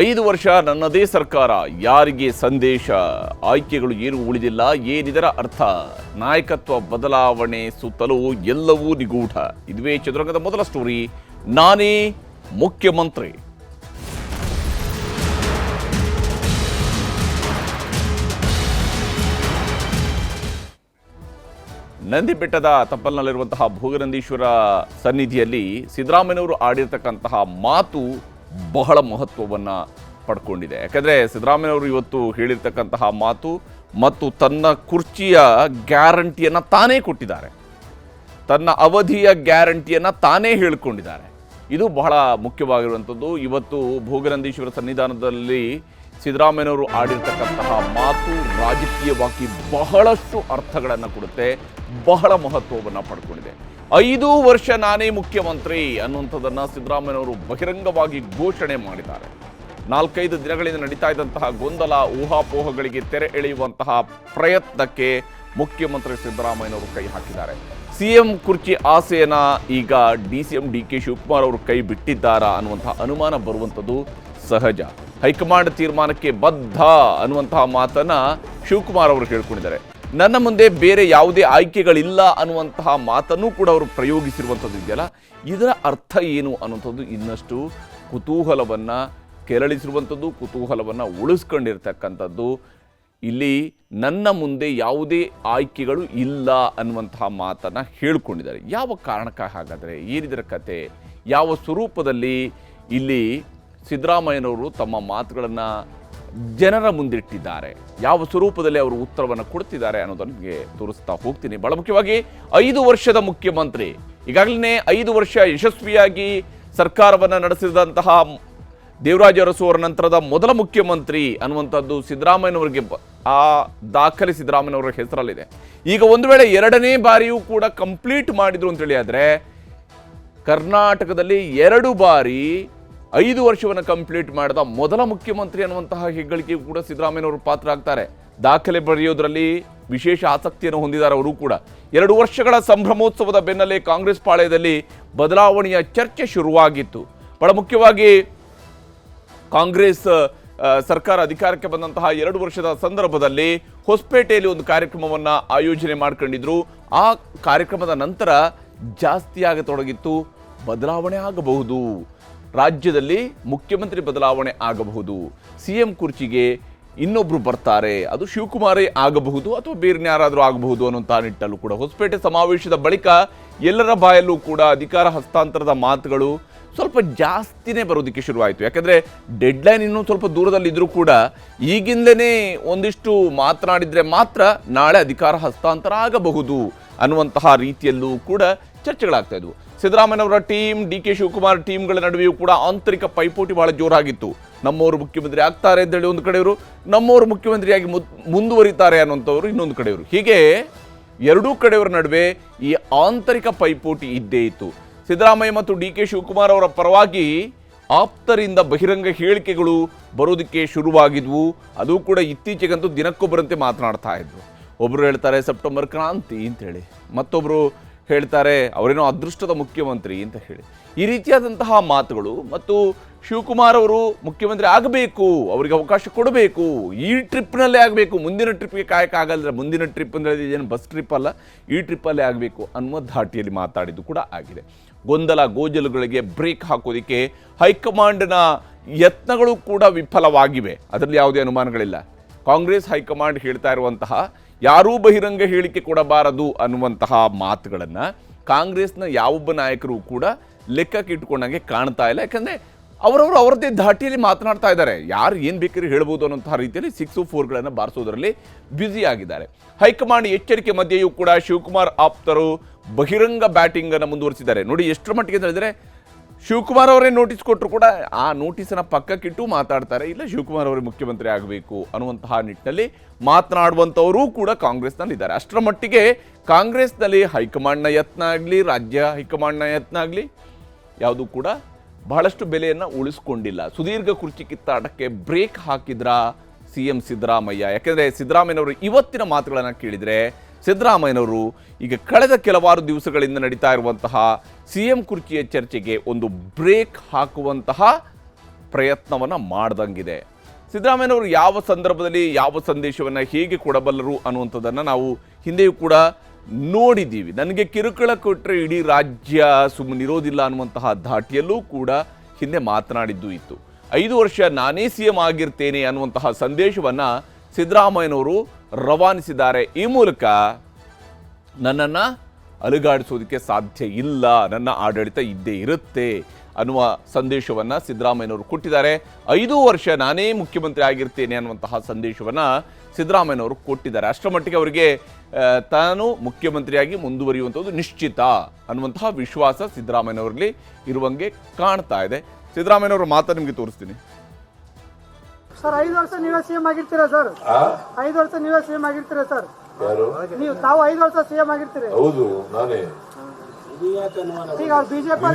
5 ವರ್ಷ ನನ್ನದೇ ಸರ್ಕಾರ, ಯಾರಿಗೆ ಸಂದೇಶ, ಆಯ್ಕೆಗಳು ಏನು ಉಳಿದಿಲ್ಲ, ಏನಿದರ ಅರ್ಥ, ನಾಯಕತ್ವ ಬದಲಾವಣೆ ಸುತ್ತಲೂ ಎಲ್ಲವೂ ನಿಗೂಢ. ಇದುವೇ ಚದುರಂಗದ ಮೊದಲ ಸ್ಟೋರಿ, ನಾನೇ ಮುಖ್ಯಮಂತ್ರಿ. ನಂದಿ ಬೆಟ್ಟದ ತಪ್ಪಲಿನಲ್ಲಿರುವಂತಹ ಭೋಗನಂದೀಶ್ವರ ಸನ್ನಿಧಿಯಲ್ಲಿ ಸಿದ್ದರಾಮಯ್ಯನವರು ಆಡಿರ್ತಕ್ಕಂತಹ ಮಾತು ಬಹಳ ಮಹತ್ವವನ್ನು ಪಡ್ಕೊಂಡಿದೆ. ಯಾಕಂದರೆ ಸಿದ್ದರಾಮಯ್ಯನವರು ಇವತ್ತು ಹೇಳಿರ್ತಕ್ಕಂತಹ ಮಾತು ಮತ್ತು ತನ್ನ ಕುರ್ಚಿಯ ಗ್ಯಾರಂಟಿಯನ್ನು ತಾನೇ ಕೊಟ್ಟಿದ್ದಾರೆ, ತನ್ನ ಅವಧಿಯ ಗ್ಯಾರಂಟಿಯನ್ನು ತಾನೇ ಹೇಳಿಕೊಂಡಿದ್ದಾರೆ. ಇದು ಬಹಳ ಮುಖ್ಯವಾಗಿರುವಂಥದ್ದು. ಇವತ್ತು ಭೋಗನಂದೀಶ್ವರ ಸನ್ನಿಧಾನದಲ್ಲಿ ಸಿದ್ದರಾಮಯ್ಯನವರು ಆಡಿರ್ತಕ್ಕಂತಹ ಮಾತು ರಾಜಕೀಯವಾಗಿ ಬಹಳಷ್ಟು ಅರ್ಥಗಳನ್ನು ಕೊಡುತ್ತೆ, ಬಹಳ ಮಹತ್ವವನ್ನು ಪಡ್ಕೊಂಡಿದೆ. 5 ವರ್ಷ ನಾನೇ ಮುಖ್ಯಮಂತ್ರಿ ಅನ್ನುವಂಥದ್ದನ್ನು ಸಿದ್ದರಾಮಯ್ಯನವರು ಬಹಿರಂಗವಾಗಿ ಘೋಷಣೆ ಮಾಡಿದ್ದಾರೆ. 4-5 ದಿನಗಳಿಂದ ನಡೀತಾ ಇದ್ದಂತಹ ಗೊಂದಲ, ಊಹಾಪೋಹಗಳಿಗೆ ತೆರೆ ಎಳೆಯುವಂತಹ ಪ್ರಯತ್ನಕ್ಕೆ ಮುಖ್ಯಮಂತ್ರಿ ಸಿದ್ದರಾಮಯ್ಯನವರು ಕೈ ಹಾಕಿದ್ದಾರೆ. ಸಿಎಂ ಕುರ್ಚಿ ಆಸೆಯನ್ನ ಈಗ DCM DK ಶಿವಕುಮಾರ್ ಅವರು ಕೈ ಬಿಟ್ಟಿದ್ದಾರಾ ಅನ್ನುವಂತಹ ಅನುಮಾನ ಬರುವಂಥದ್ದು ಸಹಜ. ಹೈಕಮಾಂಡ್ ತೀರ್ಮಾನಕ್ಕೆ ಬದ್ಧ ಅನ್ನುವಂತಹ ಮಾತನ್ನ ಶಿವಕುಮಾರ್ ಅವರು ಹೇಳ್ಕೊಂಡಿದ್ದಾರೆ. ನನ್ನ ಮುಂದೆ ಬೇರೆ ಯಾವುದೇ ಆಯ್ಕೆಗಳಿಲ್ಲ ಅನ್ನುವಂತಹ ಮಾತನ್ನು ಕೂಡ ಅವರು ಪ್ರಯೋಗಿಸಿರುವಂಥದ್ದು ಇದೆಯಲ್ಲ, ಇದರ ಅರ್ಥ ಏನು ಅನ್ನುವಂಥದ್ದು ಇನ್ನಷ್ಟು ಕುತೂಹಲವನ್ನು ಕೆರಳಿಸಿರುವಂಥದ್ದು, ಕುತೂಹಲವನ್ನು ಉಳಿಸ್ಕೊಂಡಿರ್ತಕ್ಕಂಥದ್ದು. ಇಲ್ಲಿ ನನ್ನ ಮುಂದೆ ಯಾವುದೇ ಆಯ್ಕೆಗಳು ಇಲ್ಲ ಅನ್ನುವಂತಹ ಮಾತನ್ನು ಹೇಳ್ಕೊಂಡಿದ್ದಾರೆ. ಯಾವ ಕಾರಣಕ್ಕೆ ಹಾಗಾದರೆ, ಏನಿದರ ಕತೆ, ಯಾವ ಸ್ವರೂಪದಲ್ಲಿ ಇಲ್ಲಿ ಸಿದ್ದರಾಮಯ್ಯನವರು ತಮ್ಮ ಮಾತುಗಳನ್ನು ಜನರ ಮುಂದಿಟ್ಟಿದ್ದಾರೆ, ಯಾವ ಸ್ವರೂಪದಲ್ಲಿ ಅವರು ಉತ್ತರವನ್ನು ಕೊಡ್ತಿದ್ದಾರೆ ಅನ್ನೋದನ್ನು ನಿಮಗೆ ತೋರಿಸ್ತಾ ಹೋಗ್ತೀನಿ. ಬಹಳ ಮುಖ್ಯವಾಗಿ 5 ವರ್ಷದ ಮುಖ್ಯಮಂತ್ರಿ, ಈಗಾಗಲೇ 5 ವರ್ಷ ಯಶಸ್ವಿಯಾಗಿ ಸರ್ಕಾರವನ್ನು ನಡೆಸಿದಂತಹ ದೇವರಾಜ ಅರಸು ಅವರ ನಂತರದ ಮೊದಲ ಮುಖ್ಯಮಂತ್ರಿ ಅನ್ನುವಂಥದ್ದು ಸಿದ್ದರಾಮಯ್ಯನವರಿಗೆ ಆ ದಾಖಲೆ ಸಿದ್ದರಾಮಯ್ಯನವರ ಹೆಸರಲ್ಲಿದೆ. ಈಗ ಒಂದು ವೇಳೆ 2ನೇ ಬಾರಿಯೂ ಕೂಡ ಕಂಪ್ಲೀಟ್ ಮಾಡಿದ್ರು ಅಂತೇಳಿ ಆದರೆ ಕರ್ನಾಟಕದಲ್ಲಿ 2 ಬಾರಿ 5 ವರ್ಷವನ್ನು ಕಂಪ್ಲೀಟ್ ಮಾಡಿದ ಮೊದಲ ಮುಖ್ಯಮಂತ್ರಿ ಅನ್ನುವಂತಹ ಹೆಗ್ಗಳಿಕೆಯೂ ಕೂಡ ಸಿದ್ದರಾಮಯ್ಯನವರು ಪಾತ್ರ ಆಗ್ತಾರೆ. ದಾಖಲೆ ಬರೆಯೋದ್ರಲ್ಲಿ ವಿಶೇಷ ಆಸಕ್ತಿಯನ್ನು ಹೊಂದಿದ್ದಾರೆ ಅವರು ಕೂಡ. 2 ವರ್ಷಗಳ ಸಂಭ್ರಮೋತ್ಸವದ ಬೆನ್ನಲ್ಲೇ ಕಾಂಗ್ರೆಸ್ ಪಾಳೆಯದಲ್ಲಿ ಬದಲಾವಣೆಯ ಚರ್ಚೆ ಶುರುವಾಗಿತ್ತು. ಬಹಳ ಮುಖ್ಯವಾಗಿ ಕಾಂಗ್ರೆಸ್ ಸರ್ಕಾರ ಅಧಿಕಾರಕ್ಕೆ ಬಂದಂತಹ 2 ವರ್ಷದ ಸಂದರ್ಭದಲ್ಲಿ ಹೊಸಪೇಟೆಯಲ್ಲಿ ಒಂದು ಕಾರ್ಯಕ್ರಮವನ್ನು ಆಯೋಜನೆ ಮಾಡ್ಕೊಂಡಿದ್ರು. ಆ ಕಾರ್ಯಕ್ರಮದ ನಂತರ ಜಾಸ್ತಿ ಆಗತೊಡಗಿತ್ತು, ಬದಲಾವಣೆ ಆಗಬಹುದು, ರಾಜ್ಯದಲ್ಲಿ ಮುಖ್ಯಮಂತ್ರಿ ಬದಲಾವಣೆ ಆಗಬಹುದು, CM ಕುರ್ಚಿಗೆ ಇನ್ನೊಬ್ರು ಬರ್ತಾರೆ, ಅದು ಶಿವಕುಮಾರೇ ಆಗಬಹುದು ಅಥವಾ ಬೇರೆ ಯಾರಾದರೂ ಆಗಬಹುದು ಅನ್ನುವಂಥ ನಿಟ್ಟಲ್ಲೂ ಕೂಡ ಹೊಸಪೇಟೆ ಸಮಾವೇಶದ ಬಳಿಕ ಎಲ್ಲರ ಬಾಯಲ್ಲೂ ಕೂಡ ಅಧಿಕಾರ ಹಸ್ತಾಂತರದ ಮಾತುಗಳು ಸ್ವಲ್ಪ ಜಾಸ್ತಿನೇ ಬರೋದಕ್ಕೆ ಶುರುವಾಯಿತು. ಯಾಕಂದರೆ ಡೆಡ್ಲೈನ್ ಇನ್ನೂ ಸ್ವಲ್ಪ ದೂರದಲ್ಲಿದ್ದರೂ ಕೂಡ ಈಗಿಂದಲೇ ಒಂದಿಷ್ಟು ಮಾತನಾಡಿದರೆ ಮಾತ್ರ ನಾಳೆ ಅಧಿಕಾರ ಹಸ್ತಾಂತರ ಆಗಬಹುದು ಅನ್ನುವಂತಹ ರೀತಿಯಲ್ಲೂ ಕೂಡ ಚರ್ಚೆಗಳಾಗ್ತಾ ಇದ್ವು. ಸಿದ್ದರಾಮಯ್ಯನವರ ಟೀಮ್, DK ಶಿವಕುಮಾರ್ ಟೀಮ್ಗಳ ನಡುವೆಯೂ ಕೂಡ ಆಂತರಿಕ ಪೈಪೋಟಿ ಬಹಳ ಜೋರಾಗಿತ್ತು. ನಮ್ಮವರು ಮುಖ್ಯಮಂತ್ರಿ ಆಗ್ತಾರೆ ಅಂತೇಳಿ ಒಂದು ಕಡೆಯವರು, ನಮ್ಮವರು ಮುಖ್ಯಮಂತ್ರಿಯಾಗಿ ಮುಂದುವರಿತಾರೆ ಅನ್ನುವಂಥವ್ರು ಇನ್ನೊಂದು ಕಡೆಯವರು. ಹೀಗೆ 2 ಕಡೆಯವರ ನಡುವೆ ಈ ಆಂತರಿಕ ಪೈಪೋಟಿ ಇದ್ದೇ ಇತ್ತು. ಸಿದ್ದರಾಮಯ್ಯ ಮತ್ತು DK ಶಿವಕುಮಾರ್ ಅವರ ಪರವಾಗಿ ಆಪ್ತರಿಂದ ಬಹಿರಂಗ ಹೇಳಿಕೆಗಳು ಬರೋದಕ್ಕೆ ಶುರುವಾಗಿದ್ವು. ಅದು ಕೂಡ ಇತ್ತೀಚೆಗಂತೂ ದಿನಕ್ಕೊಬ್ಬರಂತೆ ಮಾತನಾಡ್ತಾ ಇದ್ರು. ಒಬ್ಬರು ಹೇಳ್ತಾರೆ ಸೆಪ್ಟೆಂಬರ್ ಕ್ರಾಂತಿ ಅಂತೇಳಿ, ಮತ್ತೊಬ್ಬರು ಹೇಳ್ತಾರೆ ಅವರೇನೋ ಅದೃಷ್ಟದ ಮುಖ್ಯಮಂತ್ರಿ ಅಂತ ಹೇಳಿ. ಈ ರೀತಿಯಾದಂತಹ ಮಾತುಗಳು ಮತ್ತು ಶಿವಕುಮಾರ್ ಅವರು ಮುಖ್ಯಮಂತ್ರಿ ಆಗಬೇಕು, ಅವರಿಗೆ ಅವಕಾಶ ಕೊಡಬೇಕು, ಈ ಟ್ರಿಪ್ನಲ್ಲೇ ಆಗಬೇಕು, ಮುಂದಿನ ಟ್ರಿಪ್ಗೆ ಕಾಯಕ್ಕಾಗಲ್ಲ, ಮುಂದಿನ ಟ್ರಿಪ್ ಅಂದರೆ ಏನು ಬಸ್ ಟ್ರಿಪ್ ಅಲ್ಲ, ಈ ಟ್ರಿಪ್ಪಲ್ಲೇ ಆಗಬೇಕು ಅನ್ನುವ ಧಾಟಿಯಲ್ಲಿ ಮಾತಾಡಿದ್ದು ಕೂಡ ಆಗಿದೆ. ಗೊಂದಲ ಗೋಜಲುಗಳಿಗೆ ಬ್ರೇಕ್ ಹಾಕೋದಕ್ಕೆ ಹೈಕಮಾಂಡ್ನ ಯತ್ನಗಳು ಕೂಡ ವಿಫಲವಾಗಿವೆ, ಅದರಲ್ಲಿ ಯಾವುದೇ ಅನುಮಾನಗಳಿಲ್ಲ. ಕಾಂಗ್ರೆಸ್ ಹೈಕಮಾಂಡ್ ಹೇಳ್ತಾ ಇರುವಂತಹ ಯಾರೂ ಬಹಿರಂಗ ಹೇಳಿಕೆ ಕೊಡಬಾರದು ಅನ್ನುವಂತಹ ಮಾತುಗಳನ್ನು ಕಾಂಗ್ರೆಸ್ನ ಯಾವೊಬ್ಬ ನಾಯಕರು ಕೂಡ ಲೆಕ್ಕಕ್ಕೆ ಇಟ್ಕೊಂಡಂಗೆ ಕಾಣ್ತಾ ಇಲ್ಲ. ಯಾಕಂದರೆ ಅವರವರು ಅವರದ್ದೇ ಧಾಟಿಯಲ್ಲಿ ಮಾತನಾಡ್ತಾ ಇದ್ದಾರೆ, ಯಾರು ಏನು ಬೇಕಾದ್ರೂ ಹೇಳ್ಬೋದು ಅನ್ನೋಂತಹ ರೀತಿಯಲ್ಲಿ 6 4ಗಳನ್ನು ಬಾರಿಸೋದರಲ್ಲಿ ಬ್ಯುಸಿ ಆಗಿದ್ದಾರೆ. ಹೈಕಮಾಂಡ್ ಎಚ್ಚರಿಕೆ ಮಧ್ಯೆಯೂ ಕೂಡ ಶಿವಕುಮಾರ್ ಆಪ್ತರು ಬಹಿರಂಗ ಬ್ಯಾಟಿಂಗನ್ನು ಮುಂದುವರಿಸಿದ್ದಾರೆ. ನೋಡಿ ಎಷ್ಟರ ಮಟ್ಟಿಗೆ ಅಂತ ಹೇಳಿದರೆ ಶಿವಕುಮಾರ್ ಅವರೇ ನೋಟಿಸ್ ಕೊಟ್ಟರು ಕೂಡ ಆ ನೋಟಿಸನ್ನು ಪಕ್ಕಕ್ಕಿಟ್ಟು ಮಾತಾಡ್ತಾರೆ, ಇಲ್ಲ ಶಿವಕುಮಾರ್ ಅವರೇ ಮುಖ್ಯಮಂತ್ರಿ ಆಗಬೇಕು ಅನ್ನುವಂತಹ ನಿಟ್ಟಿನಲ್ಲಿ ಮಾತನಾಡುವಂಥವರೂ ಕೂಡ ಕಾಂಗ್ರೆಸ್ನಲ್ಲಿದ್ದಾರೆ. ಅಷ್ಟರ ಮಟ್ಟಿಗೆ ಕಾಂಗ್ರೆಸ್ನಲ್ಲಿ ಹೈಕಮಾಂಡ್ನ ಯತ್ನ ಆಗಲಿ, ರಾಜ್ಯ ಹೈಕಮಾಂಡ್ನ ಯತ್ನ ಆಗಲಿ, ಯಾವುದೂ ಕೂಡ ಬಹಳಷ್ಟು ಬೆಲೆಯನ್ನು ಉಳಿಸ್ಕೊಂಡಿಲ್ಲ. ಸುದೀರ್ಘ ಕುರ್ಚಿ ಕಿತ್ತಾಟಕ್ಕೆ ಬ್ರೇಕ್ ಹಾಕಿದ್ರ CM ಸಿದ್ದರಾಮಯ್ಯ. ಯಾಕೆಂದರೆ ಸಿದ್ದರಾಮಯ್ಯನವರು ಇವತ್ತಿನ ಮಾತುಗಳನ್ನು ಕೇಳಿದರೆ ಸಿದ್ದರಾಮಯ್ಯನವರು ಈಗ ಕಳೆದ ಕೆಲವಾರು ದಿವಸಗಳಿಂದ ನಡೀತಾ ಇರುವಂತಹ CM ಕುರ್ಚಿಯ ಚರ್ಚೆಗೆ ಒಂದು ಬ್ರೇಕ್ ಹಾಕುವಂತಹ ಪ್ರಯತ್ನವನ್ನು ಮಾಡ್ದಂಗಿದೆ. ಸಿದ್ದರಾಮಯ್ಯನವರು ಯಾವ ಸಂದರ್ಭದಲ್ಲಿ ಯಾವ ಸಂದೇಶವನ್ನು ಹೇಗೆ ಕೊಡಬಲ್ಲರು ಅನ್ನುವಂಥದ್ದನ್ನು ನಾವು ಹಿಂದೆಯೂ ಕೂಡ ನೋಡಿದ್ದೀವಿ. ನನಗೆ ಕಿರುಕುಳ ಕೊಟ್ಟರೆ ಇಡೀ ರಾಜ್ಯ ಸುಮ್ಮನಿರೋದಿಲ್ಲ ಅನ್ನುವಂತಹ ಧಾಟಿಯಲ್ಲೂ ಕೂಡ ಹಿಂದೆ ಮಾತನಾಡಿದ್ದು ಇತ್ತು. 5 ವರ್ಷ ನಾನೇ CM ಆಗಿರ್ತೇನೆ ಅನ್ನುವಂತಹ ಸಂದೇಶವನ್ನು ಸಿದ್ದರಾಮಯ್ಯನವರು ರವಾನಿಸಿದ್ದಾರೆ. ಈ ಮೂಲಕ ನನ್ನನ್ನು ಅಲುಗಾಡಿಸೋದಕ್ಕೆ ಸಾಧ್ಯ ಇಲ್ಲ, ನನ್ನ ಆಡಳಿತ ಇದ್ದೇ ಇರುತ್ತೆ ಅನ್ನುವ ಸಂದೇಶವನ್ನು ಸಿದ್ದರಾಮಯ್ಯನವರು ಕೊಟ್ಟಿದ್ದಾರೆ. 5 ವರ್ಷ ನಾನೇ ಮುಖ್ಯಮಂತ್ರಿ ಆಗಿರ್ತೇನೆ ಅನ್ನುವಂತಹ ಸಂದೇಶವನ್ನು ಸಿದ್ದರಾಮಯ್ಯನವರು ಕೊಟ್ಟಿದ್ದಾರೆ. ಅಷ್ಟರ ಮಟ್ಟಿಗೆ ಅವರಿಗೆ ತಾನು ಮುಖ್ಯಮಂತ್ರಿಯಾಗಿ ಮುಂದುವರಿಯುವಂಥದ್ದು ನಿಶ್ಚಿತ ಅನ್ನುವಂತಹ ವಿಶ್ವಾಸ ಸಿದ್ದರಾಮಯ್ಯನವರಲ್ಲಿ ಇರುವಂಗೆ ಕಾಣ್ತಾ ಇದೆ. ಸಿದ್ದರಾಮಯ್ಯನವರ ಮಾತು ನಿಮಗೆ ತೋರಿಸ್ತೀನಿ. ಸರ್ 5 ವರ್ಷ ನೀವೇ CM ಆಗಿರ್ತೀರಾ ಸರ್? 5 ವರ್ಷ ನೀವೇ CM ಆಗಿರ್ತೀರಾ ಸರ್? ನೀವು ತಾವು 5 ವರ್ಷ CM ಆಗಿರ್ತೀರಿ? ಹೌದು, ನಾನೇ. ಈಗ ಬಿಜೆಪಿ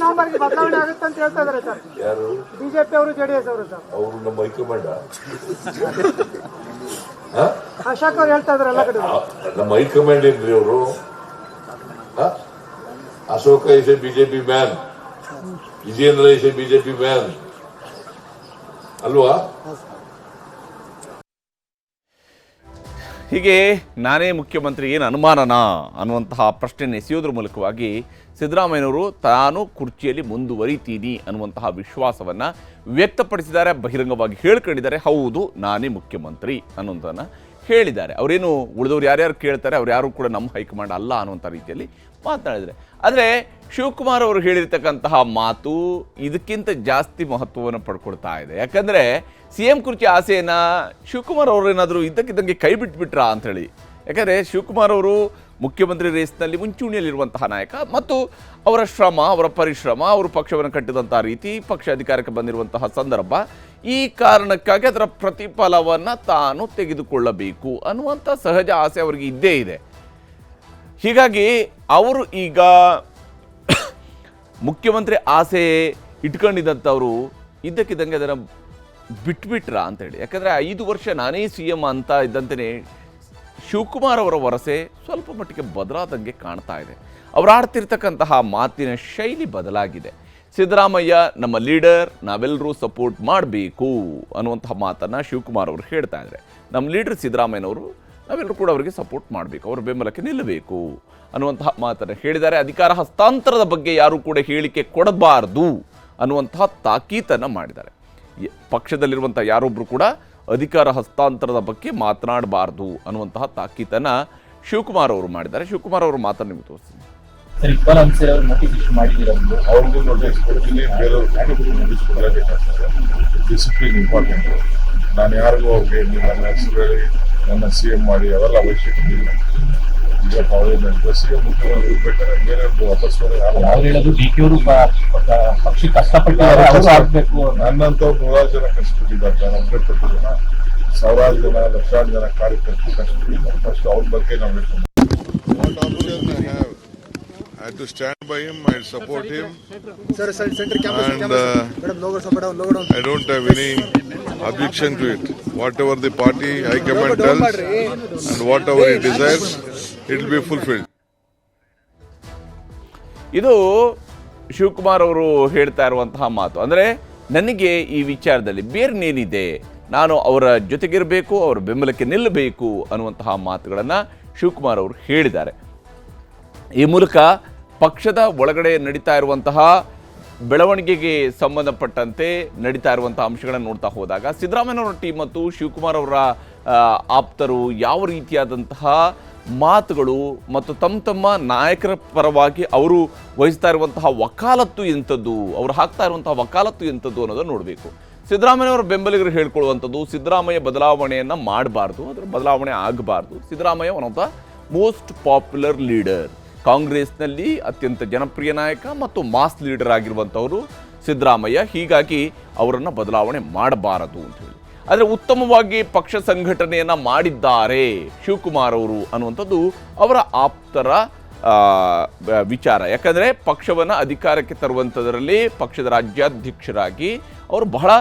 ನವೆಂಬರ್ಗೆ ಬದಲಾವಣೆ ಆಗುತ್ತೆ ಅಂತ ಹೇಳ್ತಾ ಇದಾರೆ ಸರ್. ಯಾರು? ಬಿಜೆಪಿ ಅವರು JDS ಅವರು ಸರ್. ಅವರು ನಮ್ಮ ಹೈಕಮಾಂಡ್. ಅಶೋಕ್ ಅವ್ರು ಹೇಳ್ತಾ ಇದಾರೆ ಎಲ್ಲ ಕಡೆ. ನಮ್ಮ ಹೈಕಮಾಂಡ್ ಏನ್ರಿ ಅವರು? Ashoka is a BJP man, Vijendra is a BJP man ಅಲ್ವಾ? ಹೀಗೆ ನಾನೇ ಮುಖ್ಯಮಂತ್ರಿ ಏನು ಅನುಮಾನನಾ ಅನ್ನುವಂತಹ ಪ್ರಶ್ನೆಯನ್ನು ಎಸೆಯೋದ್ರ ಮೂಲಕವಾಗಿ ಸಿದ್ದರಾಮಯ್ಯನವರು ತಾನು ಕುರ್ಚಿಯಲ್ಲಿ ಮುಂದುವರಿತೀನಿ ಅನ್ನುವಂತಹ ವಿಶ್ವಾಸವನ್ನು ವ್ಯಕ್ತಪಡಿಸಿದ್ದಾರೆ, ಬಹಿರಂಗವಾಗಿ ಹೇಳ್ಕೊಂಡಿದ್ದಾರೆ. ಹೌದು, ನಾನೇ ಮುಖ್ಯಮಂತ್ರಿ ಅನ್ನೋದನ್ನು ಹೇಳಿದ್ದಾರೆ. ಅವರೇನು ಉಳಿದವ್ರು ಯಾರ್ಯಾರು ಕೇಳ್ತಾರೆ ಅವ್ರು ಯಾರು ಕೂಡ ನಮ್ಮ ಹೈಕಮಾಂಡ್ ಅಲ್ಲ ಅನ್ನುವಂಥ ರೀತಿಯಲ್ಲಿ ಮಾತನಾಡಿದರೆ. ಆದರೆ ಶಿವಕುಮಾರ್ ಅವರು ಹೇಳಿರ್ತಕ್ಕಂತಹ ಮಾತು ಇದಕ್ಕಿಂತ ಜಾಸ್ತಿ ಮಹತ್ವವನ್ನು ಪಡ್ಕೊಳ್ತಾ ಇದೆ. ಯಾಕಂದರೆ CM ಕುರ್ಚಿ ಆಸೆಯನ್ನು ಶಿವಕುಮಾರ್ ಅವರೇನಾದರೂ ಇದ್ದಕ್ಕಿದ್ದಂಗೆ ಕೈ ಬಿಟ್ಬಿಟ್ರಾ ಅಂಥೇಳಿ. ಯಾಕಂದರೆ ಶಿವಕುಮಾರ್ ಅವರು ಮುಖ್ಯಮಂತ್ರಿ ರೇಸ್ನಲ್ಲಿ ಮುಂಚೂಣಿಯಲ್ಲಿರುವಂತಹ ನಾಯಕ ಮತ್ತು ಅವರ ಶ್ರಮ, ಅವರ ಪರಿಶ್ರಮ, ಅವರು ಪಕ್ಷವನ್ನು ಕಟ್ಟಿದಂಥ ರೀತಿ, ಪಕ್ಷ ಅಧಿಕಾರಕ್ಕೆ ಬಂದಿರುವಂತಹ ಸಂದರ್ಭ, ಈ ಕಾರಣಕ್ಕಾಗಿ ಅದರ ಪ್ರತಿಫಲವನ್ನು ತಾನು ತೆಗೆದುಕೊಳ್ಳಬೇಕು ಅನ್ನುವಂಥ ಸಹಜ ಆಸೆ ಅವರಿಗೆ ಇದ್ದೇ ಇದೆ. ಹೀಗಾಗಿ ಅವರು ಈಗ ಮುಖ್ಯಮಂತ್ರಿ ಆಸೆ ಇಟ್ಕೊಂಡಿದ್ದಂಥವರು ಇದ್ದಕ್ಕಿದ್ದಂಗೆ ಅದನ್ನು ಬಿಟ್ಬಿಟ್ರಾ ಅಂತೇಳಿ. ಯಾಕಂದರೆ 5 ವರ್ಷ ನಾನೇ CM ಅಂತ ಇದ್ದಂತೆಯೇ ಶಿವಕುಮಾರ್ ಅವರ ವರಸೆ ಸ್ವಲ್ಪ ಮಟ್ಟಿಗೆ ಬದಲಾದಂಗೆ ಕಾಣ್ತಾ ಇದೆ. ಅವರು ಆಡ್ತಿರ್ತಕ್ಕಂತಹ ಮಾತಿನ ಶೈಲಿ ಬದಲಾಗಿದೆ. ಸಿದ್ದರಾಮಯ್ಯ ನಮ್ಮ ಲೀಡರ್, ನಾವೆಲ್ಲರೂ ಸಪೋರ್ಟ್ ಮಾಡಬೇಕು ಅನ್ನುವಂತಹ ಮಾತನ್ನು ಶಿವಕುಮಾರ್ ಅವರು ಹೇಳ್ತಾ ಇದ್ದಾರೆ. ನಮ್ಮ ಲೀಡರ್ ಸಿದ್ದರಾಮಯ್ಯನವರು, ನಾವೆಲ್ಲರೂ ಕೂಡ ಅವರಿಗೆ ಸಪೋರ್ಟ್ ಮಾಡಬೇಕು, ಅವರ ಬೆಂಬಲಕ್ಕೆ ನಿಲ್ಲಬೇಕು ಅನ್ನುವಂತಹ ಮಾತನ್ನು ಹೇಳಿದ್ದಾರೆ. ಅಧಿಕಾರ ಹಸ್ತಾಂತರದ ಬಗ್ಗೆ ಯಾರೂ ಕೂಡ ಹೇಳಿಕೆ ಕೊಡಬಾರ್ದು ಅನ್ನುವಂತಹ ತಾಕೀತನ್ನು ಮಾಡಿದ್ದಾರೆ. ಪಕ್ಷದಲ್ಲಿರುವಂಥ ಯಾರೊಬ್ಬರು ಕೂಡ ಅಧಿಕಾರ ಹಸ್ತಾಂತರದ ಬಗ್ಗೆ ಮಾತನಾಡಬಾರ್ದು ಅನ್ನುವಂತಹ ತಾಕೀತನ್ನು ಶಿವಕುಮಾರ್ ಅವರು ಮಾಡಿದ್ದಾರೆ. ಶಿವಕುಮಾರ್ ಅವರು ಮಾತನ್ನು ನಿಮಗೆ ತೋರಿಸ್ತೀನಿ. ಸರ್, ಇಕ್ಬಾಲ್ ಅನ್ಸರ್ ಅವರು ನೋಟಿಫಿಕೇಶನ್ ಮಾಡಿದ್ದೀರಲ್ಲ, ಅವ್ರಿಗೂ ನೋಟಿಸ್ ಕೊಡ್ತೀನಿ, ಬೇರೆಯವ್ರಿಗೆ ನೋಟಿಸ್ ಕೊಡಲೇಬೇಕಾಗ್ತದೆ. Discipline important. ನಾನು ಯಾರಿಗೂ ಅವ್ರಿಗೆ ನನ್ನ ಹೆಸರು ಹೇಳಿ ನನ್ನ CM ಮಾಡಿ ಅವೆಲ್ಲ ಅವಶ್ಯಕತೆ ಇಲ್ಲ. ಈಗ CM ಮುಖ್ಯಮಂತ್ರಿ ಬೇಕಾದ್ರೆ ಬೇರೆ ವಾಪಸ್ ಅವ್ರು ಹೇಳೋದು DK ಅವರು ಪಕ್ಷಕ್ಕೆ ಕಷ್ಟಪಟ್ಟಿದ್ದಾರೆ, ಅವರು ಆಗ್ಬೇಕು. ನನ್ನಂತವ್ರು 100 ಜನ ಕಷ್ಟಪಟ್ಟಿದ್ದಾರೆ, ನಾನು ಒಬ್ಬರೇ ಪಟ್ಟಿದ್ದೇನೆ. 1000 ಜನ, ಲಕ್ಷಾಂತರ ಜನ ಕಾರ್ಯಕರ್ತರು ಕಷ್ಟಪಟ್ಟಿದ್ದಾರೆ. ಫಸ್ಟ್ ಅವ್ರ ಬಗ್ಗೆ ನಾವು ಹೇಳ್ಕೊಂಡು I had to stand by him, I support him, and I don't have any objection to it. Whatever the party high command tells and whatever he desires, it will be fulfilled. ಇದು ಶಿವಕುಮಾರ್ ಅವರು ಹೇಳ್ತಾ ಇರುವಂತಹ ಮಾತು. ಅಂದರೆ ನನಗೆ ಈ ವಿಚಾರದಲ್ಲಿ ಬೇರೆನೇನಿದೆ, ನಾನು ಅವರ ಜೊತೆಗಿರಬೇಕು, ಅವರ ಬೆಂಬಲಕ್ಕೆ ನಿಲ್ಲಬೇಕು ಅನ್ನುವಂತಹ ಮಾತುಗಳನ್ನು ಶಿವಕುಮಾರ್ ಅವರು ಹೇಳಿದ್ದಾರೆ. ಈ ಮೂಲಕ ಪಕ್ಷದ ಒಳಗಡೆ ನಡೀತಾ ಇರುವಂತಹ ಬೆಳವಣಿಗೆಗೆ ಸಂಬಂಧಪಟ್ಟಂತೆ ನಡೀತಾ ಇರುವಂತಹ ಅಂಶಗಳನ್ನು ನೋಡ್ತಾ ಹೋದಾಗ ಸಿದ್ದರಾಮಯ್ಯನವರ ಟೀಮ್ ಮತ್ತು ಶಿವಕುಮಾರ್ ಅವರ ಆಪ್ತರು ಯಾವ ರೀತಿಯಾದಂತಹ ಮಾತುಗಳು ಮತ್ತು ತಮ್ಮ ನಾಯಕರ ಪರವಾಗಿ ಅವರು ವಹಿಸ್ತಾ ಇರುವಂತಹ ವಕಾಲತ್ತು ಎಂಥದ್ದು, ಅವರು ಹಾಕ್ತಾ ಇರುವಂತಹ ವಕಾಲತ್ತು ಎಂಥದ್ದು ಅನ್ನೋದನ್ನು ನೋಡಬೇಕು. ಸಿದ್ದರಾಮಯ್ಯನವರ ಬೆಂಬಲಿಗರು ಹೇಳ್ಕೊಳ್ಳುವಂಥದ್ದು ಸಿದ್ದರಾಮಯ್ಯ ಬದಲಾವಣೆಯನ್ನು ಮಾಡಬಾರ್ದು, ಅದರ ಬದಲಾವಣೆ ಆಗಬಾರ್ದು. Siddaramaiah one of the most popular leader, ಕಾಂಗ್ರೆಸ್ನಲ್ಲಿ ಅತ್ಯಂತ ಜನಪ್ರಿಯ ನಾಯಕ ಮತ್ತು ಮಾಸ್ ಲೀಡರ್ ಆಗಿರುವಂಥವರು ಸಿದ್ದರಾಮಯ್ಯ. ಹೀಗಾಗಿ ಅವರನ್ನು ಬದಲಾವಣೆ ಮಾಡಬಾರದು ಅಂತ ಹೇಳಿ. ಆದರೆ ಉತ್ತಮವಾಗಿ ಪಕ್ಷ ಸಂಘಟನೆಯನ್ನು ಮಾಡಿದ್ದಾರೆ ಶಿವಕುಮಾರ್ ಅವರು ಅನ್ನುವಂಥದ್ದು ಅವರ ಆಪ್ತರ ವಿಚಾರ. ಯಾಕಂದರೆ ಪಕ್ಷವನ್ನು ಅಧಿಕಾರಕ್ಕೆ ತರುವಂಥದ್ರಲ್ಲಿ ಪಕ್ಷದ ರಾಜ್ಯಾಧ್ಯಕ್ಷರಾಗಿ ಅವರು ಬಹಳ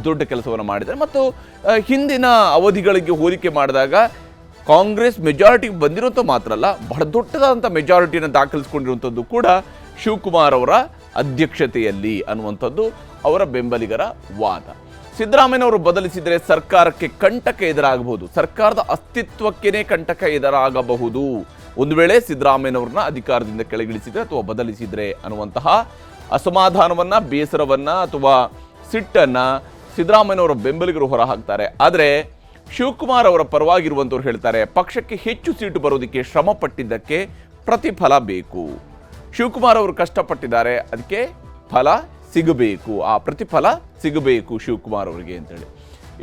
ದೊಡ್ಡ ಕೆಲಸವನ್ನು ಮಾಡಿದ್ದಾರೆ. ಮತ್ತು ಹಿಂದಿನ ಅವಧಿಗಳಿಗೆ ಹೋಲಿಕೆ ಮಾಡಿದಾಗ ಕಾಂಗ್ರೆಸ್ ಮೆಜಾರಿಟಿಗೆ ಬಂದಿರೋಂಥ ಮಾತ್ರ ಅಲ್ಲ, ಬಹಳ ದೊಡ್ಡದಾದಂಥ ಮೆಜಾರಿಟಿಯನ್ನು ದಾಖಲಿಸ್ಕೊಂಡಿರುವಂಥದ್ದು ಕೂಡ ಶಿವಕುಮಾರ್ ಅವರ ಅಧ್ಯಕ್ಷತೆಯಲ್ಲಿ ಅನ್ನುವಂಥದ್ದು ಅವರ ಬೆಂಬಲಿಗರ ವಾದ. ಸಿದ್ದರಾಮಯ್ಯನವರು ಬದಲಿಸಿದರೆ ಸರ್ಕಾರಕ್ಕೆ ಕಂಟಕ ಎದುರಾಗಬಹುದು, ಸರ್ಕಾರದ ಅಸ್ತಿತ್ವಕ್ಕೇನೆ ಕಂಟಕ ಎದುರಾಗಬಹುದು ಒಂದು ವೇಳೆ ಸಿದ್ದರಾಮಯ್ಯನವ್ರನ್ನ ಅಧಿಕಾರದಿಂದ ಕೆಳಗಿಳಿಸಿದ್ರೆ ಅಥವಾ ಬದಲಿಸಿದ್ರೆ ಅನ್ನುವಂತಹ ಅಸಮಾಧಾನವನ್ನ, ಬೇಸರವನ್ನ ಅಥವಾ ಸಿಟ್ಟನ್ನ ಸಿದ್ದರಾಮಯ್ಯನವರ ಬೆಂಬಲಿಗರು ಹೊರಹಾಕ್ತಾರೆ. ಆದರೆ ಶಿವಕುಮಾರ್ ಅವರ ಪರವಾಗಿರುವಂಥವ್ರು ಹೇಳ್ತಾರೆ, ಪಕ್ಷಕ್ಕೆ ಹೆಚ್ಚು ಸೀಟು ಬರೋದಕ್ಕೆ ಶ್ರಮ ಪಟ್ಟಿದ್ದಕ್ಕೆ ಪ್ರತಿಫಲ ಬೇಕು. ಶಿವಕುಮಾರ್ ಅವರು ಕಷ್ಟಪಟ್ಟಿದ್ದಾರೆ, ಅದಕ್ಕೆ ಫಲ ಸಿಗಬೇಕು, ಆ ಪ್ರತಿಫಲ ಸಿಗಬೇಕು ಶಿವಕುಮಾರ್ ಅವರಿಗೆ ಅಂತೇಳಿ.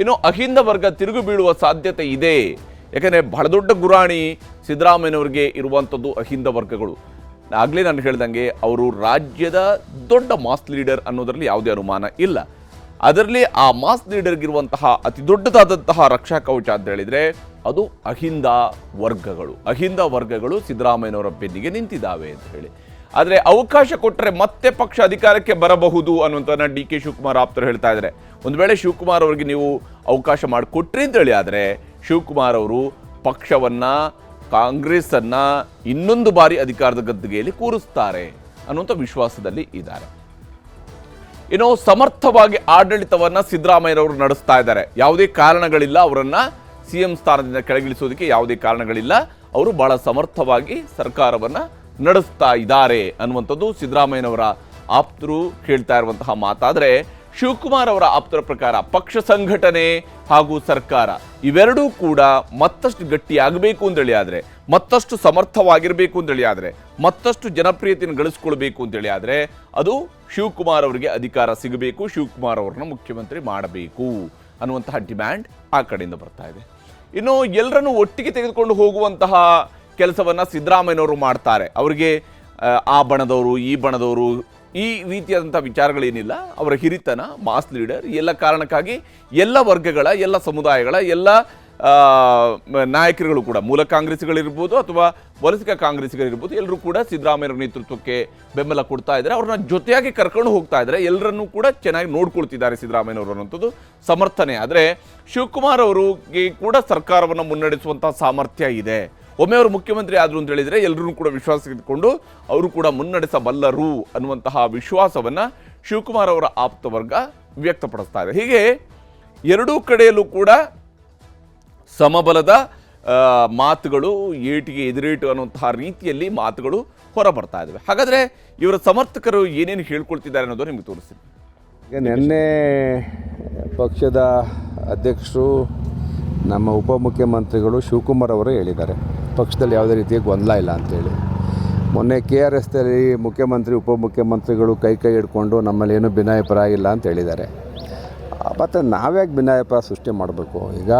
ಇನ್ನು ಅಹಿಂದ ವರ್ಗ ತಿರುಗು ಬೀಳುವ ಸಾಧ್ಯತೆ ಇದೆ. ಯಾಕಂದರೆ ಬಹಳ ದೊಡ್ಡ ಗುರಾಣಿ ಸಿದ್ದರಾಮಯ್ಯನವ್ರಿಗೆ ಇರುವಂಥದ್ದು ಅಹಿಂದ ವರ್ಗಗಳು. ಆಗಲೇ ನಾನು ಹೇಳ್ದಂಗೆ ಅವರು ರಾಜ್ಯದ ದೊಡ್ಡ ಮಾಸ್ ಲೀಡರ್ ಅನ್ನೋದರಲ್ಲಿ ಯಾವುದೇ ಅನುಮಾನ ಇಲ್ಲ. ಅದರಲ್ಲಿ ಆ ಮಾಸ್ ಲೀಡರ್ಗಿರುವಂತಹ ಅತಿ ದೊಡ್ಡದಾದಂತಹ ರಕ್ಷಾ ಕವಚ ಅಂತ ಹೇಳಿದರೆ ಅದು ಅಹಿಂದ ವರ್ಗಗಳು. ಅಹಿಂದ ವರ್ಗಗಳು ಸಿದ್ದರಾಮಯ್ಯನವರ ಬೆನ್ನಿಗೆ ನಿಂತಿದ್ದಾವೆ ಅಂತ ಹೇಳಿ. ಆದರೆ ಅವಕಾಶ ಕೊಟ್ಟರೆ ಮತ್ತೆ ಪಕ್ಷ ಅಧಿಕಾರಕ್ಕೆ ಬರಬಹುದು ಅನ್ನುವಂಥದ್ದನ್ನ ಡಿ ಕೆ ಶಿವಕುಮಾರ್ ಆಪ್ತರು ಹೇಳ್ತಾ ಇದ್ದಾರೆ. ಒಂದು ವೇಳೆ ಶಿವಕುಮಾರ್ ಅವರಿಗೆ ನೀವು ಅವಕಾಶ ಮಾಡಿಕೊಟ್ರಿ ಅಂತೇಳಿ ಆದರೆ ಶಿವಕುಮಾರ್ ಅವರು ಪಕ್ಷವನ್ನ, ಕಾಂಗ್ರೆಸ್ಸನ್ನ ಇನ್ನೊಂದು ಬಾರಿ ಅಧಿಕಾರದ ಗದ್ದುಗೆಯಲ್ಲಿ ಕೂರಿಸ್ತಾರೆ ಅನ್ನುವಂಥ ವಿಶ್ವಾಸದಲ್ಲಿ ಇದ್ದಾರೆ. ಇನ್ನು ಸಮರ್ಥವಾಗಿ ಆಡಳಿತವನ್ನ ಸಿದ್ದರಾಮಯ್ಯನವರು ನಡೆಸ್ತಾ ಇದ್ದಾರೆ. ಯಾವುದೇ ಕಾರಣಗಳಿಲ್ಲ ಅವರನ್ನ ಸಿಎಂ ಸ್ಥಾನದಿಂದ ಕೆಳಗಿಳಿಸೋದಕ್ಕೆ, ಯಾವುದೇ ಕಾರಣಗಳಿಲ್ಲ. ಅವರು ಬಹಳ ಸಮರ್ಥವಾಗಿ ಸರ್ಕಾರವನ್ನ ನಡೆಸ್ತಾ ಇದ್ದಾರೆ ಅನ್ನುವಂಥದ್ದು ಸಿದ್ದರಾಮಯ್ಯನವರ ಆಪ್ತರು ಹೇಳ್ತಾ ಇರುವಂತಹ ಮಾತಾದರೆ, ಶಿವಕುಮಾರ್ ಅವರ ಆಪ್ತರ ಪ್ರಕಾರ ಪಕ್ಷ ಸಂಘಟನೆ ಹಾಗೂ ಸರ್ಕಾರ ಇವೆರಡೂ ಕೂಡ ಮತ್ತಷ್ಟು ಗಟ್ಟಿಯಾಗಬೇಕು ಅಂತೇಳಿ ಆದರೆ, ಮತ್ತಷ್ಟು ಸಮರ್ಥವಾಗಿರಬೇಕು ಅಂತೇಳಿ ಆದರೆ, ಮತ್ತಷ್ಟು ಜನಪ್ರಿಯತೆಯನ್ನು ಗಳಿಸ್ಕೊಳ್ಬೇಕು ಅಂತೇಳಿ ಆದರೆ ಅದು ಶಿವಕುಮಾರ್ ಅವರಿಗೆ ಅಧಿಕಾರ ಸಿಗಬೇಕು, ಶಿವಕುಮಾರ್ ಅವರನ್ನ ಮುಖ್ಯಮಂತ್ರಿ ಮಾಡಬೇಕು ಅನ್ನುವಂತಹ ಡಿಮ್ಯಾಂಡ್ ಆ ಕಡೆಯಿಂದ ಬರ್ತಾ ಇದೆ. ಇನ್ನು ಎಲ್ಲರನ್ನೂ ಒಟ್ಟಿಗೆ ತೆಗೆದುಕೊಂಡು ಹೋಗುವಂತಹ ಕೆಲಸವನ್ನ ಸಿದ್ದರಾಮಯ್ಯನವರು ಮಾಡ್ತಾರೆ. ಅವರಿಗೆ ಆ ಬಣದವರು, ಈ ಬಣದವರು, ಈ ರೀತಿಯಾದಂಥ ವಿಚಾರಗಳೇನಿಲ್ಲ. ಅವರ ಹಿರಿತನ, ಮಾಸ್ ಲೀಡರ್, ಎಲ್ಲ ಕಾರಣಕ್ಕಾಗಿ ಎಲ್ಲ ವರ್ಗಗಳ, ಎಲ್ಲ ಸಮುದಾಯಗಳ, ಎಲ್ಲ ನಾಯಕರುಗಳು ಕೂಡ, ಮೂಲ ಕಾಂಗ್ರೆಸ್ಗಳಿರ್ಬೋದು ಅಥವಾ ವಲಸಿಗ ಕಾಂಗ್ರೆಸ್ಗಳಿರ್ಬೋದು, ಎಲ್ಲರೂ ಕೂಡ ಸಿದ್ದರಾಮಯ್ಯರ ನೇತೃತ್ವಕ್ಕೆ ಬೆಂಬಲ ಕೊಡ್ತಾ ಇದ್ದಾರೆ. ಅವ್ರನ್ನ ಜೊತೆಯಾಗಿ ಕರ್ಕೊಂಡು ಹೋಗ್ತಾ ಇದ್ದಾರೆ. ಎಲ್ಲರನ್ನೂ ಕೂಡ ಚೆನ್ನಾಗಿ ನೋಡ್ಕೊಳ್ತಿದ್ದಾರೆ ಸಿದ್ದರಾಮಯ್ಯನವರು ಅನ್ನೋಂಥದ್ದು ಸಮರ್ಥನೆ. ಆದರೆ ಶಿವಕುಮಾರ್ ಅವರಿಗೆ ಕೂಡ ಸರ್ಕಾರವನ್ನು ಮುನ್ನಡೆಸುವಂತಹ ಸಾಮರ್ಥ್ಯ ಇದೆ. ಒಮ್ಮೆ ಅವರು ಮುಖ್ಯಮಂತ್ರಿ ಆದರು ಅಂತ ಹೇಳಿದರೆ ಎಲ್ಲರೂ ಕೂಡ ವಿಶ್ವಾಸ ಇಟ್ಕೊಂಡು ಅವರು ಕೂಡ ಮುನ್ನಡೆಸಬಲ್ಲರು ಅನ್ನುವಂತಹ ವಿಶ್ವಾಸವನ್ನು ಶಿವಕುಮಾರ್ ಅವರ ಆಪ್ತ ವರ್ಗ ವ್ಯಕ್ತಪಡಿಸ್ತಾ ಇದೆ. ಹೀಗೆ ಎರಡೂ ಕಡೆಯಲ್ಲೂ ಕೂಡ ಸಮಬಲದ ಮಾತುಗಳು, ಏಟಿಗೆ ಎದುರೇಟು ಅನ್ನುವಂತಹ ರೀತಿಯಲ್ಲಿ ಮಾತುಗಳು ಹೊರಬರ್ತಾ ಇದ್ದಾವೆ. ಹಾಗಾದರೆ ಇವರ ಸಮರ್ಥಕರು ಏನೇನು ಹೇಳ್ಕೊಳ್ತಿದ್ದಾರೆ ಅನ್ನೋದು ನಿಮಗೆ ತೋರಿಸ್ತೀನಿ. ಈಗ ನಿನ್ನೆ ಪಕ್ಷದ ಅಧ್ಯಕ್ಷರು, ನಮ್ಮ ಉಪಮುಖ್ಯಮಂತ್ರಿಗಳು ಶಿವಕುಮಾರ್ ಅವರು ಹೇಳಿದ್ದಾರೆ, ಪಕ್ಷದಲ್ಲಿ ಯಾವುದೇ ರೀತಿಯ ಗೊಂದಲ ಇಲ್ಲ ಅಂತೇಳಿ. ಮೊನ್ನೆ KRSದಲ್ಲಿ ಮುಖ್ಯಮಂತ್ರಿ, ಉಪಮುಖ್ಯಮಂತ್ರಿಗಳು ಕೈ ಹಿಡ್ಕೊಂಡು ನಮ್ಮಲ್ಲಿ ಏನೂ ಭಿನ್ನಾಭಿಪ್ರಾಯ ಇಲ್ಲ ಅಂತ ಹೇಳಿದ್ದಾರೆ. ಮತ್ತು ನಾವ್ಯಾಕೆ ಭಿನ್ನಾಭಿಪ್ರಾಯ ಸೃಷ್ಟಿ ಮಾಡಬೇಕು? ಈಗ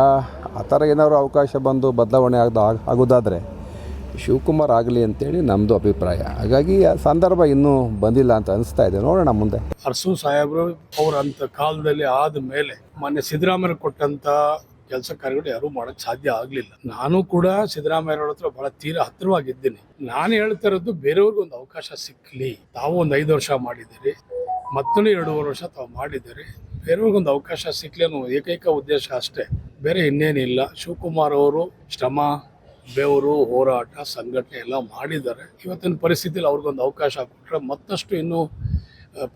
ಆ ಥರ ಏನಾದ್ರು ಅವಕಾಶ ಬಂದು ಬದಲಾವಣೆ ಆಗೋದಾದರೆ ಶಿವಕುಮಾರ್ ಆಗಲಿ ಅಂತೇಳಿ ನಮ್ಮದು ಅಭಿಪ್ರಾಯ. ಹಾಗಾಗಿ ಆ ಸಂದರ್ಭ ಇನ್ನೂ ಬಂದಿಲ್ಲ ಅಂತ ಅನಿಸ್ತಾ ಇದೆ. ನೋಡೋಣ ಮುಂದೆ. ಅರಸು ಸಾಹೇಬರು ಅವರಂಥ ಕಾಲದಲ್ಲಿ ಆದ ಮೇಲೆ ಮೊನ್ನೆ ಸಿದ್ದರಾಮಯ್ಯ ಕೊಟ್ಟಂಥ ಕೆಲಸ ಕಾರ್ಯಗಳು ಯಾರೂ ಮಾಡೋಕ್ಕೆ ಸಾಧ್ಯ ಆಗಲಿಲ್ಲ. ನಾನು ಕೂಡ ಸಿದ್ದರಾಮಯ್ಯವ್ರ ಹತ್ರ ಬಹಳ ತೀರಾ ಹತ್ತಿರವಾಗಿದ್ದೀನಿ. ನಾನು ಹೇಳ್ತಾ ಇರೋದು ಬೇರೆಯವ್ರಿಗೆ ಒಂದು ಅವಕಾಶ ಸಿಕ್ಕಲಿ. ತಾವು ಒಂದು 5 ವರ್ಷ ಮಾಡಿದ್ದೀರಿ, ಮತ್ತೊಂದು 2.5 ವರ್ಷ ತಾವು ಮಾಡಿದ್ದೀರಿ, ಬೇರೆಯವ್ರಿಗೊಂದು ಅವಕಾಶ ಸಿಕ್ಕಲಿ ಅನ್ನೋ ಏಕೈಕ ಉದ್ದೇಶ ಅಷ್ಟೇ, ಬೇರೆ ಇನ್ನೇನಿಲ್ಲ. ಶಿವಕುಮಾರ್ ಅವರು ಶ್ರಮ, ಬೆವರು, ಹೋರಾಟ, ಸಂಘಟನೆ ಎಲ್ಲ ಮಾಡಿದ್ದಾರೆ. ಇವತ್ತಿನ ಪರಿಸ್ಥಿತಿಯಲ್ಲಿ ಅವ್ರಿಗೊಂದು ಅವಕಾಶ ಕೊಟ್ಟರೆ ಮತ್ತಷ್ಟು ಇನ್ನೂ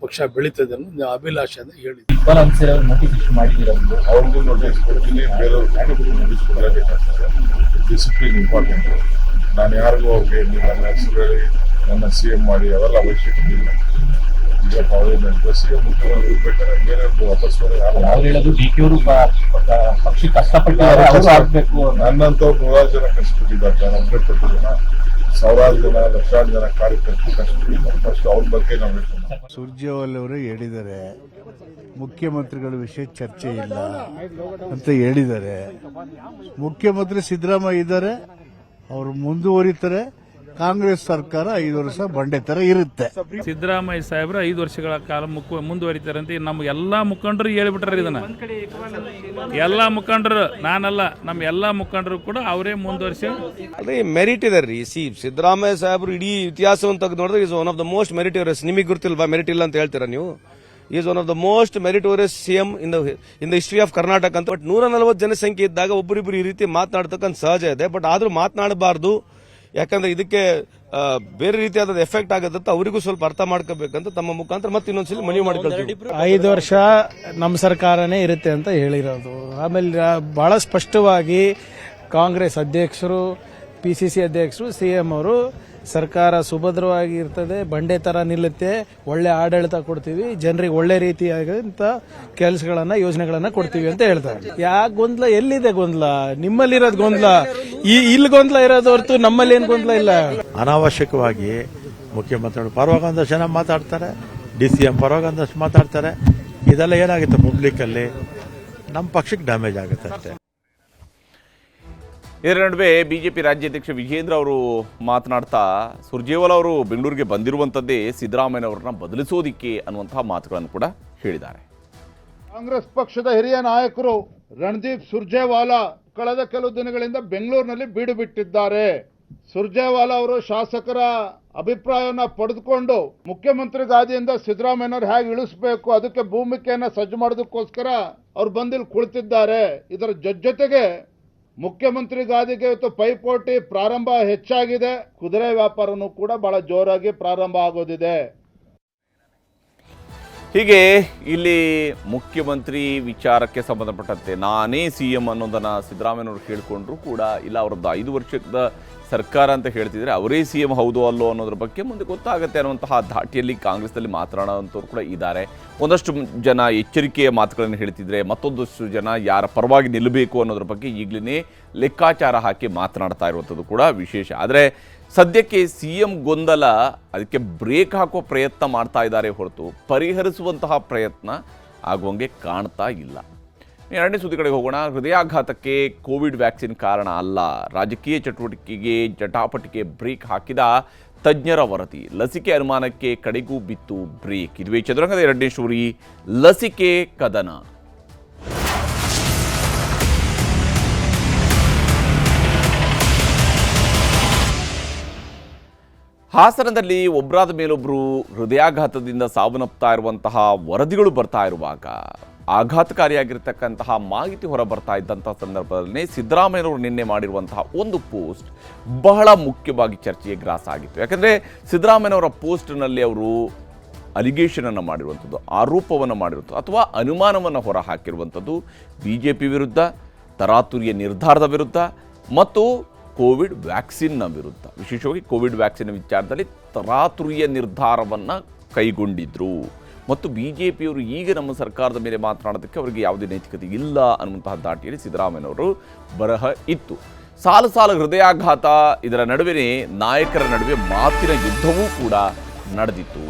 ಪಕ್ಷ ಬೆಳೀತದೆ ಅನ್ನೋ ಅಭಿಲಾಷೆ ಅಂತ ಹೇಳಿದ್ರು. ಅವ್ರಿಗೂ ನೋಟಿಸ್ ಕೊಡ್ತೀನಿ, ಬೇರೆಯವ್ರು ನೋಟಿಸ್ ಕೊಡಲೇಬೇಕಾಗ್ತದೆ. Discipline important. ನಾನು ಯಾರಿಗೂ ಅವ್ರಿಗೆ ನನ್ನ ಹೆಸರು ಹೇಳಿ ನನ್ನ CM ಮಾಡಿ ಅವೆಲ್ಲ ಅವಶ್ಯಕತೆ ಇಲ್ಲ. ಈಗ CM ಮುಖ್ಯಮಂತ್ರಿ ಬೇಕಾದ್ರೆ ಬೇರೆಯವ್ರಿಗೆ ವಾಪಸ್ ಪಕ್ಷ ಕಷ್ಟಪಟ್ಟು ನನ್ನಂತವ್ರು 100 ಜನ ಕಷ್ಟಪಟ್ಟಿದ್ದಾರೆ. ನಾನು ಒಬ್ಬರೇ ಪಟ್ಟಿದ್ದೇನೆ, 1000 ಜನ, ಲಕ್ಷಾಂತರ ಜನ ಕಾರ್ಯಕರ್ತರು ಕಷ್ಟಪಟ್ಟಿದ್ದಾರೆ. ಫಸ್ಟ್ ಅವ್ರ ಬಗ್ಗೆ ನಾವು ಹೇಳ್ಕೊಂಡು ಸುರ್ಜೇವಾಲ ಅವರು ಹೇಳಿದ್ದಾರೆ, ಮುಖ್ಯಮಂತ್ರಿಗಳ ವಿಷಯ ಚರ್ಚೆ ಇಲ್ಲ ಅಂತ ಹೇಳಿದ್ದಾರೆ. ಮುಖ್ಯಮಂತ್ರಿ ಸಿದ್ದರಾಮಯ್ಯ ಇದ್ದಾರೆ, ಅವರು ಮುಂದುವರಿತಾರೆ. ಕಾಂಗ್ರೆಸ್ ಸರ್ಕಾರ 5 ವರ್ಷ ಬಂಡೆ ತರ ಇರುತ್ತೆ. ಸಿದ್ದರಾಮಯ್ಯ ಸಾಹೇಬ್ರು 5 ವರ್ಷಗಳ ಕಾಲ ಮುಂದುವರಿತಾರೆ ಅಂತ ನಮ್ಮ ಎಲ್ಲಾ ಮುಖಂಡರು ಹೇಳ್ಬಿಟ್ರೆ ಇದನ್ನ. ಎಲ್ಲಾ ಮುಖಂಡರು, ನಾನಲ್ಲ, ನಮ್ಮ ಎಲ್ಲಾ ಮುಖಂಡರು ಕೂಡ ಅವರೇ ಮುಂದುವರಿಸಿ. ಅದೇ ಮೆರಿಟ್ ಇದೆ ರೀ. ಸಿದ್ದರಾಮಯ್ಯ ಸಾಹೇಬರು ಇಡೀ ಇತಿಹಾಸವನ್ನು ತೆಗೆದು ನೋಡಿದ್ರೆ is one of the most meritorious. ನಿಮಗೆ ಗೊತ್ತಿಲ್ವಾ ಮೆರಿಟ್ ಇಲ್ಲ ಅಂತ ಹೇಳ್ತೀರಾ ನೀವು? Is one of the most meritorious CM in the history of Karnataka ಅಂತ. ಬಟ್ 140 ಜನಸಂಖ್ಯೆ ಇದ್ದಾಗ ಒಬ್ಬರಿಬ್ಬರು ಈ ರೀತಿ ಮಾತನಾಡ್ತಕ್ಕಂಥ ಸಹಜ ಇದೆ. ಬಟ್ ಆದ್ರೂ ಮಾತನಾಡಬಾರ್ದು. ಯಾಕಂದ್ರೆ ಇದಕ್ಕೆ ಬೇರೆ ರೀತಿಯಾದ ಎಫೆಕ್ಟ್ ಆಗುತ್ತೆ ಅಂತ ಅವರಿಗೂ ಸ್ವಲ್ಪ ಅರ್ಥ ಮಾಡ್ಕೋಬೇಕಂತ ತಮ್ಮ ಮುಖಾಂತರ ಮತ್ತೆ ಇನ್ನೊಂದ್ಸಲಿ ಮನವಿ ಮಾಡ್ಕೊಳ್ತೀವಿ. 5 ವರ್ಷ ನಮ್ಮ ಸರ್ಕಾರನೇ ಇರುತ್ತೆ ಅಂತ ಹೇಳಿರೋದು. ಆಮೇಲೆ ಬಹಳ ಸ್ಪಷ್ಟವಾಗಿ ಕಾಂಗ್ರೆಸ್ ಅಧ್ಯಕ್ಷರು, PCC ಅಧ್ಯಕ್ಷರು, CM ಅವರು ಸರ್ಕಾರ ಸುಭದ್ರವಾಗಿ ಇರ್ತದೆ, ಬಂಡೆ ತರ ನಿಲ್ಲುತ್ತೆ, ಒಳ್ಳೆ ಆಡಳಿತ ಕೊಡ್ತೀವಿ, ಜನರಿಗೆ ಒಳ್ಳೆ ರೀತಿಯಾದಂತ ಕೆಲಸಗಳನ್ನ, ಯೋಜನೆಗಳನ್ನ ಕೊಡ್ತೀವಿ ಅಂತ ಹೇಳ್ತಾರೆ. ಯಾಕೆ ಗೊಂದಲ? ಎಲ್ಲಿದೆ ಗೊಂದಲ? ನಿಮ್ಮಲ್ಲಿರೋದು ಗೊಂದಲ. ಇಲ್ಲಿ ಗೊಂದಲ ಇರೋದು ಹೊರತು ನಮ್ಮಲ್ಲಿ ಏನು ಗೊಂದಲ ಇಲ್ಲ. ಅನಾವಶ್ಯಕವಾಗಿ ಮುಖ್ಯಮಂತ್ರಿಗಳು ಪರವಾಗಿ ಒಂದಷ್ಟು ಜನ ಮಾತಾಡ್ತಾರೆ, DCM ಪರವಾಗಿ ಒಂದಷ್ಟು ಮಾತಾಡ್ತಾರೆ. ಇದೆಲ್ಲ ಏನಾಗುತ್ತೆ ಪಬ್ಲಿಕ್ಕಲ್ಲಿ, ನಮ್ಮ ಪಕ್ಷಕ್ಕೆ ಡ್ಯಾಮೇಜ್ ಆಗುತ್ತೆ ಅಷ್ಟೇ. ಇದರ ನಡುವೆ ಬಿಜೆಪಿ ರಾಜ್ಯಾಧ್ಯಕ್ಷ ವಿಜೇಂದ್ರ ಅವರು ಮಾತನಾಡ್ತಾ ಸುರ್ಜೇವಾಲಾ ಅವರು ಬೆಂಗಳೂರಿಗೆ ಬಂದಿರುವಂಥದ್ದೇ ಸಿದ್ದರಾಮಯ್ಯನವರನ್ನ ಬದಲಿಸೋದಿಕ್ಕೆ ಅನ್ನುವಂತಹ ಮಾತುಗಳನ್ನು ಕೂಡ ಹೇಳಿದ್ದಾರೆ. ಕಾಂಗ್ರೆಸ್ ಪಕ್ಷದ ಹಿರಿಯ ನಾಯಕರು ರಣದೀಪ್ ಸುರ್ಜೇವಾಲಾ ಕಳೆದ ಕೆಲವು ದಿನಗಳಿಂದ ಬೆಂಗಳೂರಿನಲ್ಲಿ ಬೀಡು ಬಿಟ್ಟಿದ್ದಾರೆ. ಸುರ್ಜೇವಾಲಾ ಅವರು ಶಾಸಕರ ಅಭಿಪ್ರಾಯವನ್ನ ಪಡೆದುಕೊಂಡು ಮುಖ್ಯಮಂತ್ರಿ ಗಾದಿಯಿಂದ ಸಿದ್ದರಾಮಯ್ಯನವರು ಹೇಗೆ ಇಳಿಸಬೇಕು ಅದಕ್ಕೆ ಭೂಮಿಕೆಯನ್ನ ಸಜ್ಜು ಮಾಡೋದಕ್ಕೋಸ್ಕರ ಅವ್ರು ಬಂದಿಲ್ಲಿ ಕುಳಿತಿದ್ದಾರೆ. ಇದರ ಜೊತೆಗೆ ಮುಖ್ಯಮಂತ್ರಿ ಗಾದಿಗೆ ಇವತ್ತು ಪೈಪೋಟಿ ಪ್ರಾರಂಭ ಹೆಚ್ಚಾಗಿದೆ. ಕುದುರೆ ವ್ಯಾಪಾರನೂ ಕೂಡ ಬಹಳ ಜೋರಾಗಿ ಪ್ರಾರಂಭ ಆಗೋದಿದೆ. ಹೀಗೆ ಇಲ್ಲಿ ಮುಖ್ಯಮಂತ್ರಿ ವಿಚಾರಕ್ಕೆ ಸಂಬಂಧಪಟ್ಟಂತೆ ನಾನೇ CM ಅನ್ನೋದನ್ನು ಸಿದ್ದರಾಮಯ್ಯನವರು ಕೇಳಿಕೊಂಡ್ರು ಕೂಡ ಇಲ್ಲ, ಅವರದ್ದು 5 ವರ್ಷದ ಸರ್ಕಾರ ಅಂತ ಹೇಳ್ತಿದ್ರೆ ಅವರೇ CM ಹೌದು ಅಲ್ಲೋ ಅನ್ನೋದ್ರ ಬಗ್ಗೆ ಮುಂದೆ ಗೊತ್ತಾಗುತ್ತೆ ಅನ್ನುವಂತಹ ಧಾಟಿಯಲ್ಲಿ ಕಾಂಗ್ರೆಸ್ನಲ್ಲಿ ಮಾತನಾಡುವಂಥವ್ರು ಕೂಡ ಇದ್ದಾರೆ. ಒಂದಷ್ಟು ಜನ ಎಚ್ಚರಿಕೆಯ ಮಾತುಗಳನ್ನು ಹೇಳ್ತಿದ್ರೆ, ಮತ್ತೊಂದಷ್ಟು ಜನ ಯಾರ ಪರವಾಗಿ ನಿಲ್ಲಬೇಕು ಅನ್ನೋದ್ರ ಬಗ್ಗೆ ಈಗಲೇ ಲೆಕ್ಕಾಚಾರ ಹಾಕಿ ಮಾತನಾಡ್ತಾ ಇರುವಂಥದ್ದು ಕೂಡ ವಿಶೇಷ. ಆದರೆ ಸದ್ಯಕ್ಕೆ CM ಗೊಂದಲ ಅದಕ್ಕೆ ಬ್ರೇಕ್ ಹಾಕುವ ಪ್ರಯತ್ನ ಮಾಡ್ತಾ ಇದ್ದಾರೆ ಹೊರತು ಪರಿಹರಿಸುವಂತಹ ಪ್ರಯತ್ನ ಆಗುವಂಗೆ ಕಾಣ್ತಾ ಇಲ್ಲ. ಎರಡನೇ ಸುದ್ದಿ ಕಡೆಗೆ ಹೋಗೋಣ. ಹೃದಯಾಘಾತಕ್ಕೆ ಕೋವಿಡ್ ವ್ಯಾಕ್ಸಿನ್ ಕಾರಣ ಅಲ್ಲ, ರಾಜಕೀಯ ಚಟುವಟಿಕೆಗೆ ಜಟಾಪಟಿಗೆ ಬ್ರೇಕ್ ಹಾಕಿದ ತಜ್ಞರ ವರದಿ. ಲಸಿಕೆ ಅನುಮಾನಕ್ಕೆ ಕಡೆಗೂ ಬಿತ್ತು ಬ್ರೇಕ್. ಇದುವೇ ಚದುರಂಗದ ಎರಡನೇ ಸ್ಟೋರಿ, ಲಸಿಕೆ ಕದನ. ಹಾಸನದಲ್ಲಿ ಒಬ್ಬರಾದ ಮೇಲೊಬ್ಬರು ಹೃದಯಾಘಾತದಿಂದ ಸಾವನ್ನಪ್ತಾ ಇರುವಂತಹ ವರದಿಗಳು ಬರ್ತಾ ಇರುವಾಗ ಆಘಾತಕಾರಿಯಾಗಿರ್ತಕ್ಕಂತಹ ಮಾಹಿತಿ ಹೊರ ಬರ್ತಾ ಇದ್ದಂಥ ಸಂದರ್ಭದಲ್ಲಿ ಸಿದ್ದರಾಮಯ್ಯನವರು ನಿನ್ನೆ ಮಾಡಿರುವಂತಹ ಒಂದು ಪೋಸ್ಟ್ ಬಹಳ ಮುಖ್ಯವಾಗಿ ಚರ್ಚೆಗೆ ಗ್ರಾಸ ಆಗಿತ್ತು. ಯಾಕಂದರೆ ಸಿದ್ದರಾಮಯ್ಯನವರ ಪೋಸ್ಟ್ನಲ್ಲಿ ಅವರು ಅಲಿಗೇಷನನ್ನು ಮಾಡಿರುವಂಥದ್ದು, ಆರೋಪವನ್ನು ಮಾಡಿರುವಂಥದ್ದು ಅಥವಾ ಅನುಮಾನವನ್ನು ಹೊರ ಹಾಕಿರುವಂಥದ್ದು BJP ವಿರುದ್ಧ, ತರಾತುರಿಯ ನಿರ್ಧಾರದ ವಿರುದ್ಧ ಮತ್ತು ಕೋವಿಡ್ ವ್ಯಾಕ್ಸಿನ್ನ ವಿರುದ್ಧ. ವಿಶೇಷವಾಗಿ ಕೋವಿಡ್ ವ್ಯಾಕ್ಸಿನ್ ವಿಚಾರದಲ್ಲಿ ತರಾತುರಿಯ ನಿರ್ಧಾರವನ್ನು ಕೈಗೊಂಡಿದ್ರು ಮತ್ತು BJPಯವರು ಈಗ ನಮ್ಮ ಸರ್ಕಾರದ ಮೇಲೆ ಮಾತನಾಡೋದಕ್ಕೆ ಅವರಿಗೆ ಯಾವುದೇ ನೈತಿಕತೆ ಇಲ್ಲ ಅನ್ನುವಂತಹ ದಾಟಿಯಲ್ಲಿ ಸಿದ್ದರಾಮಯ್ಯನವರು ಬರಹ ಇತ್ತು. ಸಾಲು ಸಾಲು ಹೃದಯಾಘಾತ, ಇದರ ನಡುವೆ ನಾಯಕರ ನಡುವೆ ಮಾತಿನ ಯುದ್ಧವೂ ಕೂಡ ನಡೆದಿತ್ತು.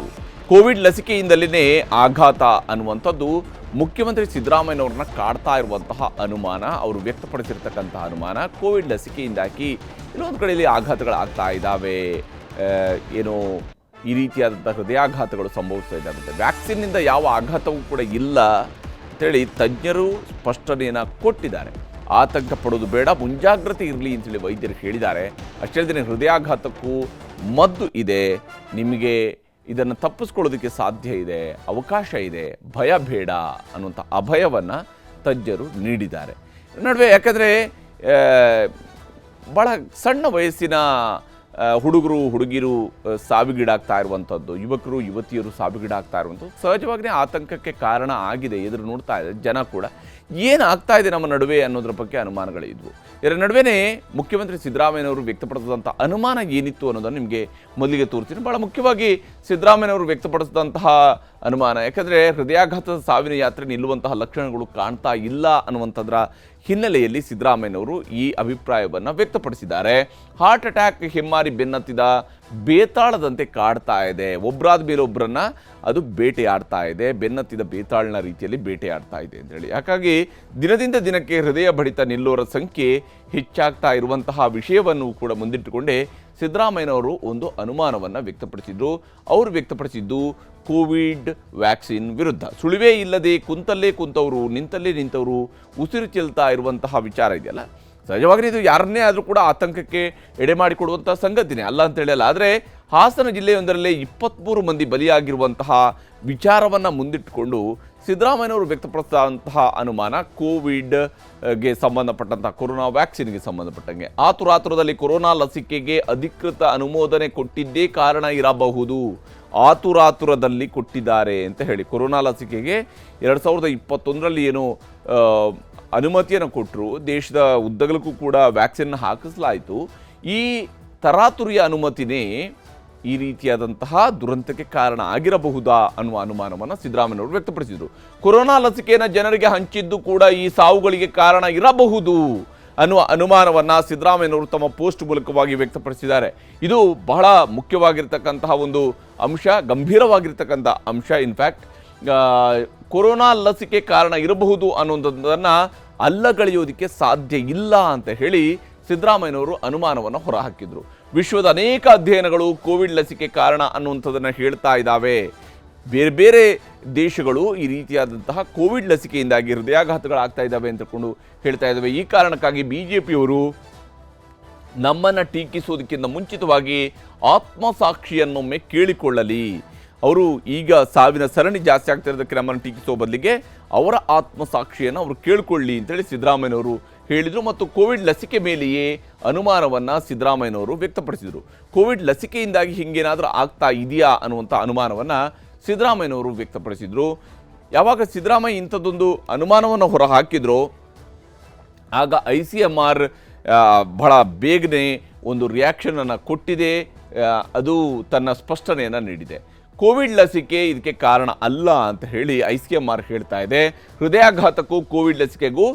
ಕೋವಿಡ್ ಲಸಿಕೆಯಿಂದಲೇ ಆಘಾತ ಅನ್ನುವಂಥದ್ದು ಮುಖ್ಯಮಂತ್ರಿ ಸಿದ್ದರಾಮಯ್ಯನವ್ರನ್ನ ಕಾಡ್ತಾ ಇರುವಂತಹ ಅನುಮಾನ, ಅವರು ವ್ಯಕ್ತಪಡಿಸಿರ್ತಕ್ಕಂತಹ ಅನುಮಾನ. ಕೋವಿಡ್ ಲಸಿಕೆಯಿಂದಾಗಿ ಇನ್ನೊಂದು ಕಡೆಯಲ್ಲಿ ಆಘಾತಗಳಾಗ್ತಾ ಇದ್ದಾವೆ, ಏನೋ ಈ ರೀತಿಯಾದಂಥ ಹೃದಯಾಘಾತಗಳು ಸಂಭವಿಸ್ತಾ ಇದ್ದಾವೆ. ವ್ಯಾಕ್ಸಿನ್ನಿಂದ ಯಾವ ಆಘಾತವೂ ಕೂಡ ಇಲ್ಲ ಅಂತೇಳಿ ತಜ್ಞರು ಸ್ಪಷ್ಟನೆಯನ್ನು ಕೊಟ್ಟಿದ್ದಾರೆ. ಆತಂಕ ಪಡೋದು ಬೇಡ, ಮುಂಜಾಗ್ರತೆ ಇರಲಿ ಅಂತೇಳಿ ವೈದ್ಯರು ಹೇಳಿದ್ದಾರೆ. ಅಷ್ಟೇ ದಿನ ಹೃದಯಾಘಾತಕ್ಕೂ ಮದ್ದು ಇದೆ, ನಿಮಗೆ ಇದನ್ನು ತಪ್ಪಿಸ್ಕೊಳ್ಳೋದಕ್ಕೆ ಸಾಧ್ಯ ಇದೆ, ಅವಕಾಶ ಇದೆ, ಭಯ ಬೇಡ ಅನ್ನುವಂಥ ಅಭಯವನ್ನು ತಜ್ಞರು ನೀಡಿದ್ದಾರೆ. ನಡುವೆ ಯಾಕಂದರೆ ಭಾಳ ಸಣ್ಣ ವಯಸ್ಸಿನ ಹುಡುಗರು ಹುಡುಗಿರು ಸಾವಿಗೀಡಾಗ್ತಾ ಇರುವಂಥದ್ದು, ಯುವಕರು ಯುವತಿಯರು ಸಾವಿಗೀಡಾಗ್ತಾ ಇರುವಂಥದ್ದು ಸಹಜವಾಗಿಯೇ ಆತಂಕಕ್ಕೆ ಕಾರಣ ಆಗಿದೆ. ಎದುರು ನೋಡ್ತಾ ಇದೆ ಜನ ಕೂಡ ಏನಾಗ್ತಾ ಇದೆ ನಮ್ಮ ನಡುವೆ ಅನ್ನೋದ್ರ ಬಗ್ಗೆ ಅನುಮಾನಗಳಿದ್ವು. ಇದರ ನಡುವೆ ಮುಖ್ಯಮಂತ್ರಿ ಸಿದ್ದರಾಮಯ್ಯನವರು ವ್ಯಕ್ತಪಡಿಸಿದಂಥ ಅನುಮಾನ ಏನಿತ್ತು ಅನ್ನೋದನ್ನು ನಿಮಗೆ ಮೊದಲಿಗೆ ತೋರಿಸ್ತೀನಿ. ಭಾಳ ಮುಖ್ಯವಾಗಿ ಸಿದ್ದರಾಮಯ್ಯನವರು ವ್ಯಕ್ತಪಡಿಸಿದಂತಹ ಅನುಮಾನ, ಯಾಕಂದರೆ ಹೃದಯಾಘಾತದ ಸಾವಿನ ಯಾತ್ರೆ ನಿಲ್ಲುವಂತಹ ಲಕ್ಷಣಗಳು ಕಾಣ್ತಾ ಇಲ್ಲ ಅನ್ನುವಂಥದ್ರ ಹಿನ್ನೆಲೆಯಲ್ಲಿ ಸಿದ್ದರಾಮಯ್ಯನವರು ಈ ಅಭಿಪ್ರಾಯವನ್ನು ವ್ಯಕ್ತಪಡಿಸಿದ್ದಾರೆ. ಹಾರ್ಟ್ ಅಟ್ಯಾಕ್ ಹೆಮ್ಮಾರಿ ಬೆನ್ನತ್ತಿದ ಬೇತಾಳದಂತೆ ಕಾಡ್ತಾ ಇದೆ, ಒಬ್ಬರಾದ ಮೇಲೊಬ್ಬರನ್ನ ಅದು ಬೇಟೆಯಾಡ್ತಾ ಇದೆ, ಬೆನ್ನತ್ತಿದ ಬೇತಾಳನ ರೀತಿಯಲ್ಲಿ ಬೇಟೆಯಾಡ್ತಾ ಇದೆ ಅಂತೇಳಿ. ಹಾಗಾಗಿ ದಿನದಿಂದ ದಿನಕ್ಕೆ ಹೃದಯ ಬಡಿತ ನಿಲ್ಲೋರ ಸಂಖ್ಯೆ ಹೆಚ್ಚಾಗ್ತಾ ಇರುವಂತಹ ವಿಷಯವನ್ನು ಕೂಡ ಮುಂದಿಟ್ಟುಕೊಂಡೇ ಸಿದ್ದರಾಮಯ್ಯನವರು ಒಂದು ಅನುಮಾನವನ್ನು ವ್ಯಕ್ತಪಡಿಸಿದ್ರು. ಅವರು ವ್ಯಕ್ತಪಡಿಸಿದ್ದು ಕೋವಿಡ್ ವ್ಯಾಕ್ಸಿನ್ ವಿರುದ್ಧ. ಸುಳಿವೇ ಇಲ್ಲದೆ ಕುಂತಲ್ಲೇ ಕುಂತವರು, ನಿಂತಲ್ಲೇ ನಿಂತವರು ಉಸಿರು ಚೆಲ್ತಾ ಇರುವಂತಹ ವಿಚಾರ ಇದೆಯಲ್ಲ, ಸಹಜವಾಗಿ ಇದು ಯಾರನ್ನೇ ಆದರೂ ಕೂಡ ಆತಂಕಕ್ಕೆ ಎಡೆ ಮಾಡಿಕೊಡುವಂಥ ಸಂಗತಿನೇ ಅಲ್ಲ ಅಂತೇಳಿ ಅಲ್ಲ. ಆದರೆ ಹಾಸನ ಜಿಲ್ಲೆಯೊಂದರಲ್ಲೇ 23 ಮಂದಿ ಬಲಿಯಾಗಿರುವಂತಹ ವಿಚಾರವನ್ನು ಮುಂದಿಟ್ಟುಕೊಂಡು ಸಿದ್ದರಾಮಯ್ಯನವರು ವ್ಯಕ್ತಪಡಿಸಿದಂತಹ ಅನುಮಾನ ಕೋವಿಡ್ಗೆ ಸಂಬಂಧಪಟ್ಟಂತಹ ಕೊರೋನಾ ವ್ಯಾಕ್ಸಿನ್ಗೆ ಸಂಬಂಧಪಟ್ಟಂಗೆ ಆತುರಾತುರದಲ್ಲಿ ಕೊರೋನಾ ಲಸಿಕೆಗೆ ಅಧಿಕೃತ ಅನುಮೋದನೆ ಕೊಟ್ಟಿದ್ದೇ ಕಾರಣ ಇರಬಹುದು. ಆತುರಾತುರದಲ್ಲಿ ಕೊಟ್ಟಿದ್ದಾರೆ ಅಂತ ಹೇಳಿ ಕೊರೋನಾ ಲಸಿಕೆಗೆ 2021ರಲ್ಲಿ ಏನು ಅನುಮತಿಯನ್ನು ಕೊಟ್ಟರು, ದೇಶದ ಉದ್ದಗಲಕ್ಕೂ ಕೂಡ ವ್ಯಾಕ್ಸಿನ್ ಹಾಕಿಸಲಾಯಿತು. ಈ ತರಾತುರಿಯ ಅನುಮತಿನೇ ಈ ರೀತಿಯಾದಂತಹ ದುರಂತಕ್ಕೆ ಕಾರಣ ಆಗಿರಬಹುದಾ ಅನ್ನುವ ಅನುಮಾನವನ್ನು ಸಿದ್ದರಾಮಯ್ಯನವರು ವ್ಯಕ್ತಪಡಿಸಿದರು. ಕೊರೋನಾ ಲಸಿಕೆಯನ್ನು ಜನರಿಗೆ ಹಂಚಿದ್ದು ಕೂಡ ಈ ಸಾವುಗಳಿಗೆ ಕಾರಣ ಇರಬಹುದು ಅನ್ನುವ ಅನುಮಾನವನ್ನು ಸಿದ್ದರಾಮಯ್ಯನವರು ತಮ್ಮ ಪೋಸ್ಟ್ ಮೂಲಕವಾಗಿ ವ್ಯಕ್ತಪಡಿಸಿದ್ದಾರೆ. ಇದು ಬಹಳ ಮುಖ್ಯವಾಗಿರ್ತಕ್ಕಂತಹ ಒಂದು ಅಂಶ, ಗಂಭೀರವಾಗಿರ್ತಕ್ಕಂಥ ಅಂಶ. ಇನ್ಫ್ಯಾಕ್ಟ್ ಕೊರೋನಾ ಲಸಿಕೆ ಕಾರಣ ಇರಬಹುದು ಅನ್ನೋದನ್ನು ಅಲ್ಲಗಳೆಯೋದಕ್ಕೆ ಸಾಧ್ಯ ಇಲ್ಲ ಅಂತ ಹೇಳಿ ಸಿದ್ದರಾಮಯ್ಯನವರು ಅನುಮಾನವನ್ನು ಹೊರಹಾಕಿದರು. ವಿಶ್ವದ ಅನೇಕ ಅಧ್ಯಯನಗಳು ಕೋವಿಡ್ ಲಸಿಕೆ ಕಾರಣ ಅನ್ನುವಂಥದ್ದನ್ನು ಹೇಳ್ತಾ ಇದ್ದಾವೆ. ಬೇರೆ ಬೇರೆ ದೇಶಗಳು ಈ ರೀತಿಯಾದಂತಹ ಕೋವಿಡ್ ಲಸಿಕೆಯಿಂದಾಗಿ ಹೃದಯಾಘಾತಗಳಾಗ್ತಾ ಇದ್ದಾವೆ ಅಂತಕೊಂಡು ಹೇಳ್ತಾ ಇದ್ದಾವೆ. ಈ ಕಾರಣಕ್ಕಾಗಿ BJPಯವರು ನಮ್ಮನ್ನು ಟೀಕಿಸೋದಕ್ಕಿಂತ ಮುಂಚಿತವಾಗಿ ಆತ್ಮಸಾಕ್ಷಿಯನ್ನೊಮ್ಮೆ ಕೇಳಿಕೊಳ್ಳಲಿ. ಅವರು ಈಗ ಸಾವಿನ ಸರಣಿ ಜಾಸ್ತಿ ಆಗ್ತಾ ಇರೋದಕ್ಕೆ ನಮ್ಮನ್ನು ಟೀಕಿಸೋ ಬದಲಿಗೆ ಅವರ ಆತ್ಮಸಾಕ್ಷಿಯನ್ನು ಅವರು ಕೇಳಿಕೊಳ್ಳಿ ಅಂತೇಳಿ ಸಿದ್ದರಾಮಯ್ಯನವರು ಹೇಳಿದರು. ಮತ್ತು ಕೋವಿಡ್ ಲಸಿಕೆ ಮೇಲೆಯೇ ಅನುಮಾನವನ್ನು ಸಿದ್ದರಾಮಯ್ಯನವರು ವ್ಯಕ್ತಪಡಿಸಿದರು. ಕೋವಿಡ್ ಲಸಿಕೆಯಿಂದಾಗಿ ಹಿಂಗೇನಾದರೂ ಆಗ್ತಾ ಇದೆಯಾ ಅನ್ನುವಂಥ ಅನುಮಾನವನ್ನು ಸಿದ್ದರಾಮಯ್ಯನವರು ವ್ಯಕ್ತಪಡಿಸಿದರು. ಯಾವಾಗ ಸಿದ್ದರಾಮಯ್ಯ ಇಂಥದ್ದೊಂದು ಅನುಮಾನವನ್ನು ಹೊರಹಾಕಿದ್ರು, ಆಗ ICMR ಬಹಳ ಬೇಗನೆ ಒಂದು ರಿಯಾಕ್ಷನನ್ನು ಕೊಟ್ಟಿದೆ. ಅದು ತನ್ನ ಸ್ಪಷ್ಟನೆಯನ್ನು ನೀಡಿದೆ. ಕೋವಿಡ್ ಲಸಿಕೆ ಇದಕ್ಕೆ ಕಾರಣ ಅಲ್ಲ ಅಂತ ಹೇಳಿ ICMR ಹೇಳ್ತಾ ಇದೆ. ಹೃದಯಾಘಾತಕ್ಕೂ ಕೋವಿಡ್ ಲಸಿಕೆಗೂ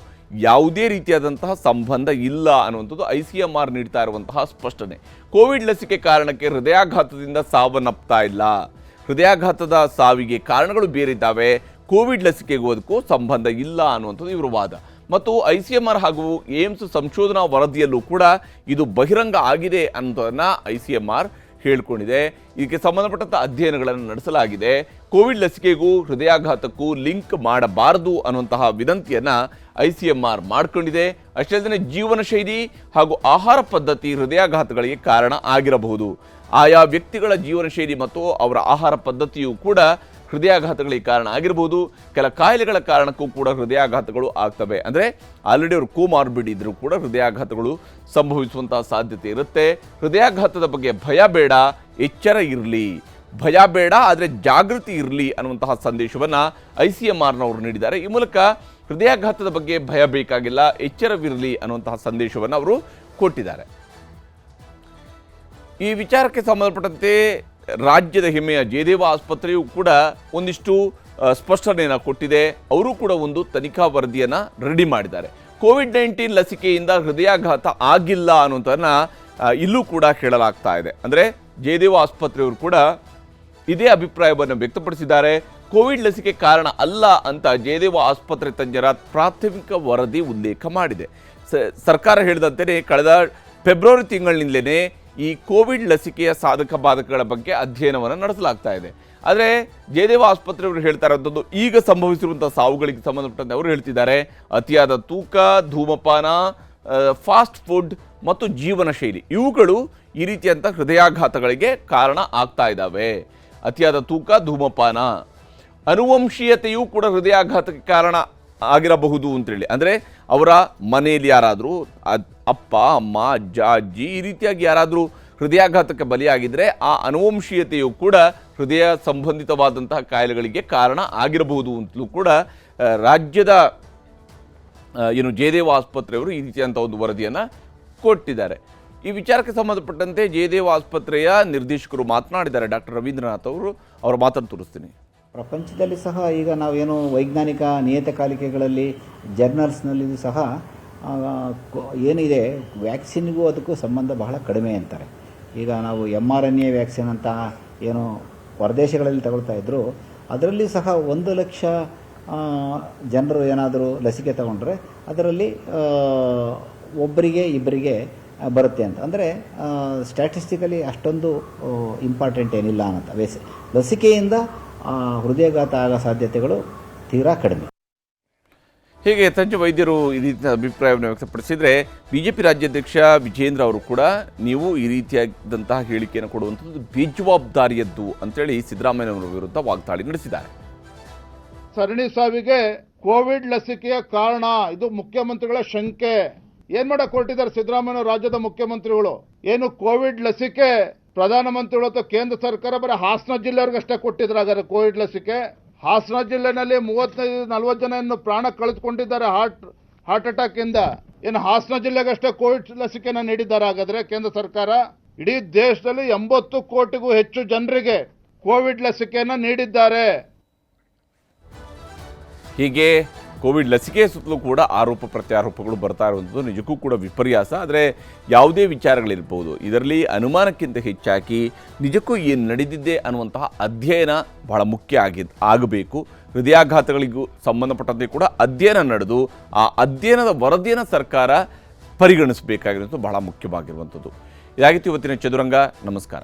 ಯಾವುದೇ ರೀತಿಯಾದಂತಹ ಸಂಬಂಧ ಇಲ್ಲ ಅನ್ನುವಂಥದ್ದು ICMR ನೀಡ್ತಾ ಇರುವಂತಹ ಸ್ಪಷ್ಟನೆ. ಕೋವಿಡ್ ಲಸಿಕೆ ಕಾರಣಕ್ಕೆ ಹೃದಯಾಘಾತದಿಂದ ಸಾವನ್ನಪ್ತಾ ಇಲ್ಲ. ಹೃದಯಾಘಾತದ ಸಾವಿಗೆ ಕಾರಣಗಳು ಬೇರೆ ಇದ್ದಾವೆ, ಕೋವಿಡ್ ಲಸಿಕೆಗೂ ಅದಕ್ಕೂ ಸಂಬಂಧ ಇಲ್ಲ ಅನ್ನುವಂಥದ್ದು ಇವರ ವಾದ. ಮತ್ತು ICMR ಹಾಗೂ ಏಮ್ಸ್ ಸಂಶೋಧನಾ ವರದಿಯಲ್ಲೂ ಕೂಡ ಇದು ಬಹಿರಂಗ ಆಗಿದೆ ಅನ್ನೋದನ್ನು ICMR ಹೇಳಿಕೊಂಡಿದೆ. ಇದಕ್ಕೆ ಸಂಬಂಧಪಟ್ಟಂಥ ಅಧ್ಯಯನಗಳನ್ನು ನಡೆಸಲಾಗಿದೆ. ಕೋವಿಡ್ ಲಸಿಕೆಗೂ ಹೃದಯಾಘಾತಕ್ಕೂ ಲಿಂಕ್ ಮಾಡಬಾರದು ಅನ್ನುವಂತಹ ವಿನಂತಿಯನ್ನು ICMR ಮಾಡಿಕೊಂಡಿದೆ. ಅಷ್ಟೇ ಅಲ್ಲದೆ ಜೀವನ ಶೈಲಿ ಹಾಗೂ ಆಹಾರ ಪದ್ಧತಿ ಹೃದಯಾಘಾತಗಳಿಗೆ ಕಾರಣ ಆಗಿರಬಹುದು. ಆಯಾ ವ್ಯಕ್ತಿಗಳ ಜೀವನ ಶೈಲಿ ಮತ್ತು ಅವರ ಆಹಾರ ಪದ್ಧತಿಯು ಕೂಡ ಹೃದಯಾಘಾತಗಳಿಗೆ ಕಾರಣ ಆಗಿರ್ಬೋದು. ಕೆಲ ಕಾಯಿಲೆಗಳ ಕಾರಣಕ್ಕೂ ಕೂಡ ಹೃದಯಾಘಾತಗಳು ಆಗ್ತವೆ. ಅಂದರೆ ಆಲ್ರೆಡಿ ಅವರು ಕೋಮಾರ್ಬಿಡ್ ಇದ್ರೂ ಕೂಡ ಹೃದಯಾಘಾತಗಳು ಸಂಭವಿಸುವಂತಹ ಸಾಧ್ಯತೆ ಇರುತ್ತೆ. ಹೃದಯಾಘಾತದ ಬಗ್ಗೆ ಭಯ ಬೇಡ, ಎಚ್ಚರ ಇರಲಿ. ಭಯ ಬೇಡ, ಆದರೆ ಜಾಗೃತಿ ಇರಲಿ ಅನ್ನುವಂತಹ ಸಂದೇಶವನ್ನು ICMRನವರು ನೀಡಿದ್ದಾರೆ. ಈ ಮೂಲಕ ಹೃದಯಾಘಾತದ ಬಗ್ಗೆ ಭಯ ಬೇಕಾಗಿಲ್ಲ, ಎಚ್ಚರವಿರಲಿ ಅನ್ನುವಂತಹ ಸಂದೇಶವನ್ನು ಅವರು ಕೊಟ್ಟಿದ್ದಾರೆ. ಈ ವಿಚಾರಕ್ಕೆ ಸಂಬಂಧಪಟ್ಟಂತೆ ರಾಜ್ಯದ ಹೆಮ್ಮೆಯ ಜಯದೇವ ಆಸ್ಪತ್ರೆಯು ಕೂಡ ಒಂದಿಷ್ಟು ಸ್ಪಷ್ಟನೆಯನ್ನು ಕೊಟ್ಟಿದೆ. ಅವರು ಕೂಡ ಒಂದು ತನಿಖಾ ವರದಿಯನ್ನು ರೆಡಿ ಮಾಡಿದ್ದಾರೆ. ಕೋವಿಡ್-19 ಲಸಿಕೆಯಿಂದ ಹೃದಯಾಘಾತ ಆಗಿಲ್ಲ ಅನ್ನೋದನ್ನು ಇಲ್ಲೂ ಕೂಡ ಹೇಳಲಾಗ್ತಾ ಇದೆ. ಅಂದರೆ ಜಯದೇವ ಆಸ್ಪತ್ರೆಯವರು ಕೂಡ ಇದೇ ಅಭಿಪ್ರಾಯವನ್ನು ವ್ಯಕ್ತಪಡಿಸಿದ್ದಾರೆ. ಕೋವಿಡ್ ಲಸಿಕೆ ಕಾರಣ ಅಲ್ಲ ಅಂತ ಜಯದೇವ ಆಸ್ಪತ್ರೆ ತಜ್ಞರ ಪ್ರಾಥಮಿಕ ವರದಿ ಉಲ್ಲೇಖ ಮಾಡಿದೆ. ಸರ್ಕಾರ ಹೇಳಿದಂತೆಯೇ ಕಳೆದ ಫೆಬ್ರವರಿ ತಿಂಗಳಿನಿಂದಲೇ ಈ ಕೋವಿಡ್ ಲಸಿಕೆಯ ಸಾಧಕ ಬಾಧಕಗಳ ಬಗ್ಗೆ ಅಧ್ಯಯನವನ್ನು ನಡೆಸಲಾಗ್ತಾ ಇದೆ. ಆದರೆ ಜಯದೇವ ಆಸ್ಪತ್ರೆಯವರು ಹೇಳ್ತಾ ಇರೋಂಥದ್ದು ಈಗ ಸಂಭವಿಸಿರುವಂಥ ಸಾವುಗಳಿಗೆ ಸಂಬಂಧಪಟ್ಟಂತೆ ಅವರು ಹೇಳ್ತಿದ್ದಾರೆ, ಅತಿಯಾದ ತೂಕ, ಧೂಮಪಾನ, ಫಾಸ್ಟ್ ಫುಡ್ ಮತ್ತು ಜೀವನ ಶೈಲಿ ಇವುಗಳು ಈ ರೀತಿಯಂಥ ಹೃದಯಾಘಾತಗಳಿಗೆ ಕಾರಣ ಆಗ್ತಾ ಇದ್ದಾವೆ. ಅತಿಯಾದ ತೂಕ, ಧೂಮಪಾನ, ಅನುವಂಶೀಯತೆಯೂ ಕೂಡ ಹೃದಯಾಘಾತಕ್ಕೆ ಕಾರಣ ಆಗಿರಬಹುದು ಅಂತೇಳಿ. ಅಂದರೆ ಅವರ ಮನೆಯಲ್ಲಿ ಯಾರಾದರೂ ಅಪ್ಪ, ಅಮ್ಮ, ಅಜ್ಜ, ಅಜ್ಜಿ ಈ ರೀತಿಯಾಗಿ ಯಾರಾದರೂ ಹೃದಯಾಘಾತಕ್ಕೆ ಬಲಿಯಾಗಿದ್ದರೆ ಆ ಅನುವಂಶೀಯತೆಯು ಕೂಡ ಹೃದಯ ಸಂಬಂಧಿತವಾದಂತಹ ಕಾಯಿಲೆಗಳಿಗೆ ಕಾರಣ ಆಗಿರಬಹುದು ಅಂತಲೂ ಕೂಡ ರಾಜ್ಯದ ಜಯದೇವ ಆಸ್ಪತ್ರೆಯವರು ಈ ರೀತಿಯಂಥ ಒಂದು ವರದಿಯನ್ನು ಕೊಟ್ಟಿದ್ದಾರೆ. ಈ ವಿಚಾರಕ್ಕೆ ಸಂಬಂಧಪಟ್ಟಂತೆ ಜಯದೇವ ಆಸ್ಪತ್ರೆಯ ನಿರ್ದೇಶಕರು ಮಾತನಾಡಿದ್ದಾರೆ. ಡಾಕ್ಟರ್ ರವೀಂದ್ರನಾಥ್ ಅವರು, ಅವರ ಮಾತನ್ನು ತೋರಿಸ್ತೀನಿ. ಪ್ರಪಂಚದಲ್ಲಿ ಸಹ ಈಗ ನಾವೇನು ವೈಜ್ಞಾನಿಕ ನಿಯತಕಾಲಿಕೆಗಳಲ್ಲಿ ಜರ್ನಲ್ಸ್ನಲ್ಲಿ ಸಹ ಏನಿದೆ ವ್ಯಾಕ್ಸಿನ್ಗೂ ಅದಕ್ಕೂ ಸಂಬಂಧ ಬಹಳ ಕಡಿಮೆ ಅಂತಾರೆ. ಈಗ ನಾವು mRNA ವ್ಯಾಕ್ಸಿನ್ ಅಂತ ಏನು ಹೊರದೇಶಗಳಲ್ಲಿ ತಗೊಳ್ತಾ ಇದ್ದರು, ಅದರಲ್ಲಿ ಸಹ 1 ಲಕ್ಷ ಜನರು ಏನಾದರೂ ಲಸಿಕೆ ತಗೊಂಡ್ರೆ ಅದರಲ್ಲಿ ಒಬ್ಬರಿಗೆ ಇಬ್ಬರಿಗೆ ಬರುತ್ತೆ ಅಂತ. ಅಂದರೆ ಸ್ಟ್ಯಾಟಿಸ್ಟಿಕಲಿ ಅಷ್ಟೊಂದು ಇಂಪಾರ್ಟೆಂಟ್ ಏನಿಲ್ಲ ಅನ್ನೋಂಥ ಲಸಿಕೆಯಿಂದ ಹೃದಯಾಘಾತ ಆಗೋ ಸಾಧ್ಯತೆಗಳು ತೀರಾ ಕಡಿಮೆ. ಹೀಗೆ ತಜ್ಞ ವೈದ್ಯರು ಈ ರೀತಿಯ ಅಭಿಪ್ರಾಯವನ್ನು ವ್ಯಕ್ತಪಡಿಸಿದರೆ BJP ರಾಜ್ಯಾಧ್ಯಕ್ಷ ವಿಜೇಂದ್ರ ಅವರು ಕೂಡ ನೀವು ಈ ರೀತಿಯಾದಂತಹ ಹೇಳಿಕೆಯನ್ನು ಕೊಡುವಂಥದ್ದು ಬೇಜವಾಬ್ದಾರಿಯದ್ದು ಅಂತೇಳಿ ಸಿದ್ದರಾಮಯ್ಯನವರ ವಿರುದ್ಧ ವಾಗ್ದಾಳಿ ನಡೆಸಿದ್ದಾರೆ. ಸರಣಿ ಸಾವಿಗೆ ಕೋವಿಡ್ ಲಸಿಕೆಯ ಕಾರಣ, ಇದು ಮುಖ್ಯಮಂತ್ರಿಗಳ ಶಂಕೆ. ಏನ್ ಮಾಡಕ್ ಹೊರಟಿದ್ದಾರೆ ಸಿದ್ದರಾಮಯ್ಯ ರಾಜ್ಯದ ಮುಖ್ಯಮಂತ್ರಿಗಳು? ಏನು ಕೋವಿಡ್ ಲಸಿಕೆ ಪ್ರಧಾನಮಂತ್ರಿಗಳು ಅಥವಾ ಕೇಂದ್ರ ಸರ್ಕಾರ ಬರೀ ಹಾಸನ ಜಿಲ್ಲೆಯವ್ರಿಗಷ್ಟೇ ಕೊಟ್ಟಿದ್ರು? ಹಾಗಾದ್ರೆ ಕೋವಿಡ್ ಲಸಿಕೆ ಹಾಸನ ಜಿಲ್ಲೆನಲ್ಲಿ 35-40 ಜನ ಇನ್ನು ಪ್ರಾಣ ಕಳೆದುಕೊಂಡಿದ್ದಾರೆ ಹಾರ್ಟ್ ಅಟ್ಯಾಕ್ ಇಂದ. ಏನು ಹಾಸನ ಜಿಲ್ಲೆಗಷ್ಟೇ ಕೋವಿಡ್ ಲಸಿಕೆನ ನೀಡಿದ್ದಾರೆ ಹಾಗಾದ್ರೆ ಕೇಂದ್ರ ಸರ್ಕಾರ? ಇಡೀ ದೇಶದಲ್ಲಿ 80 ಕೋಟಿಗೂ ಹೆಚ್ಚು ಜನರಿಗೆ ಕೋವಿಡ್ ಲಸಿಕೆಯನ್ನ ನೀಡಿದ್ದಾರೆ. ಹೀಗೆ ಕೋವಿಡ್ ಲಸಿಕೆ ಸುತ್ತಲೂ ಕೂಡ ಆರೋಪ ಪ್ರತ್ಯಾರೋಪಗಳು ಬರ್ತಾ ಇರುವಂಥದ್ದು ನಿಜಕ್ಕೂ ಕೂಡ ವಿಪರ್ಯಾಸ. ಆದರೆ ಯಾವುದೇ ವಿಚಾರಗಳಿರ್ಬೋದು, ಇದರಲ್ಲಿ ಅನುಮಾನಕ್ಕಿಂತ ಹೆಚ್ಚಾಗಿ ನಿಜಕ್ಕೂ ಏನು ನಡೆದಿದೆ ಅನ್ನುವಂತಹ ಅಧ್ಯಯನ ಬಹಳ ಮುಖ್ಯ ಆಗಬೇಕು. ಹೃದಯಾಘಾತಗಳಿಗೂ ಸಂಬಂಧಪಟ್ಟಂತೆ ಕೂಡ ಅಧ್ಯಯನ ನಡೆದು ಆ ಅಧ್ಯಯನದ ವರದಿಯನ್ನು ಸರ್ಕಾರ ಪರಿಗಣಿಸಬೇಕಾಗಿರುವಂಥದ್ದು ಬಹಳ ಮುಖ್ಯವಾಗಿರುವಂಥದ್ದು. ಇದಾಗಿತ್ತು ಇವತ್ತಿನ ಚದುರಂಗ. ನಮಸ್ಕಾರ.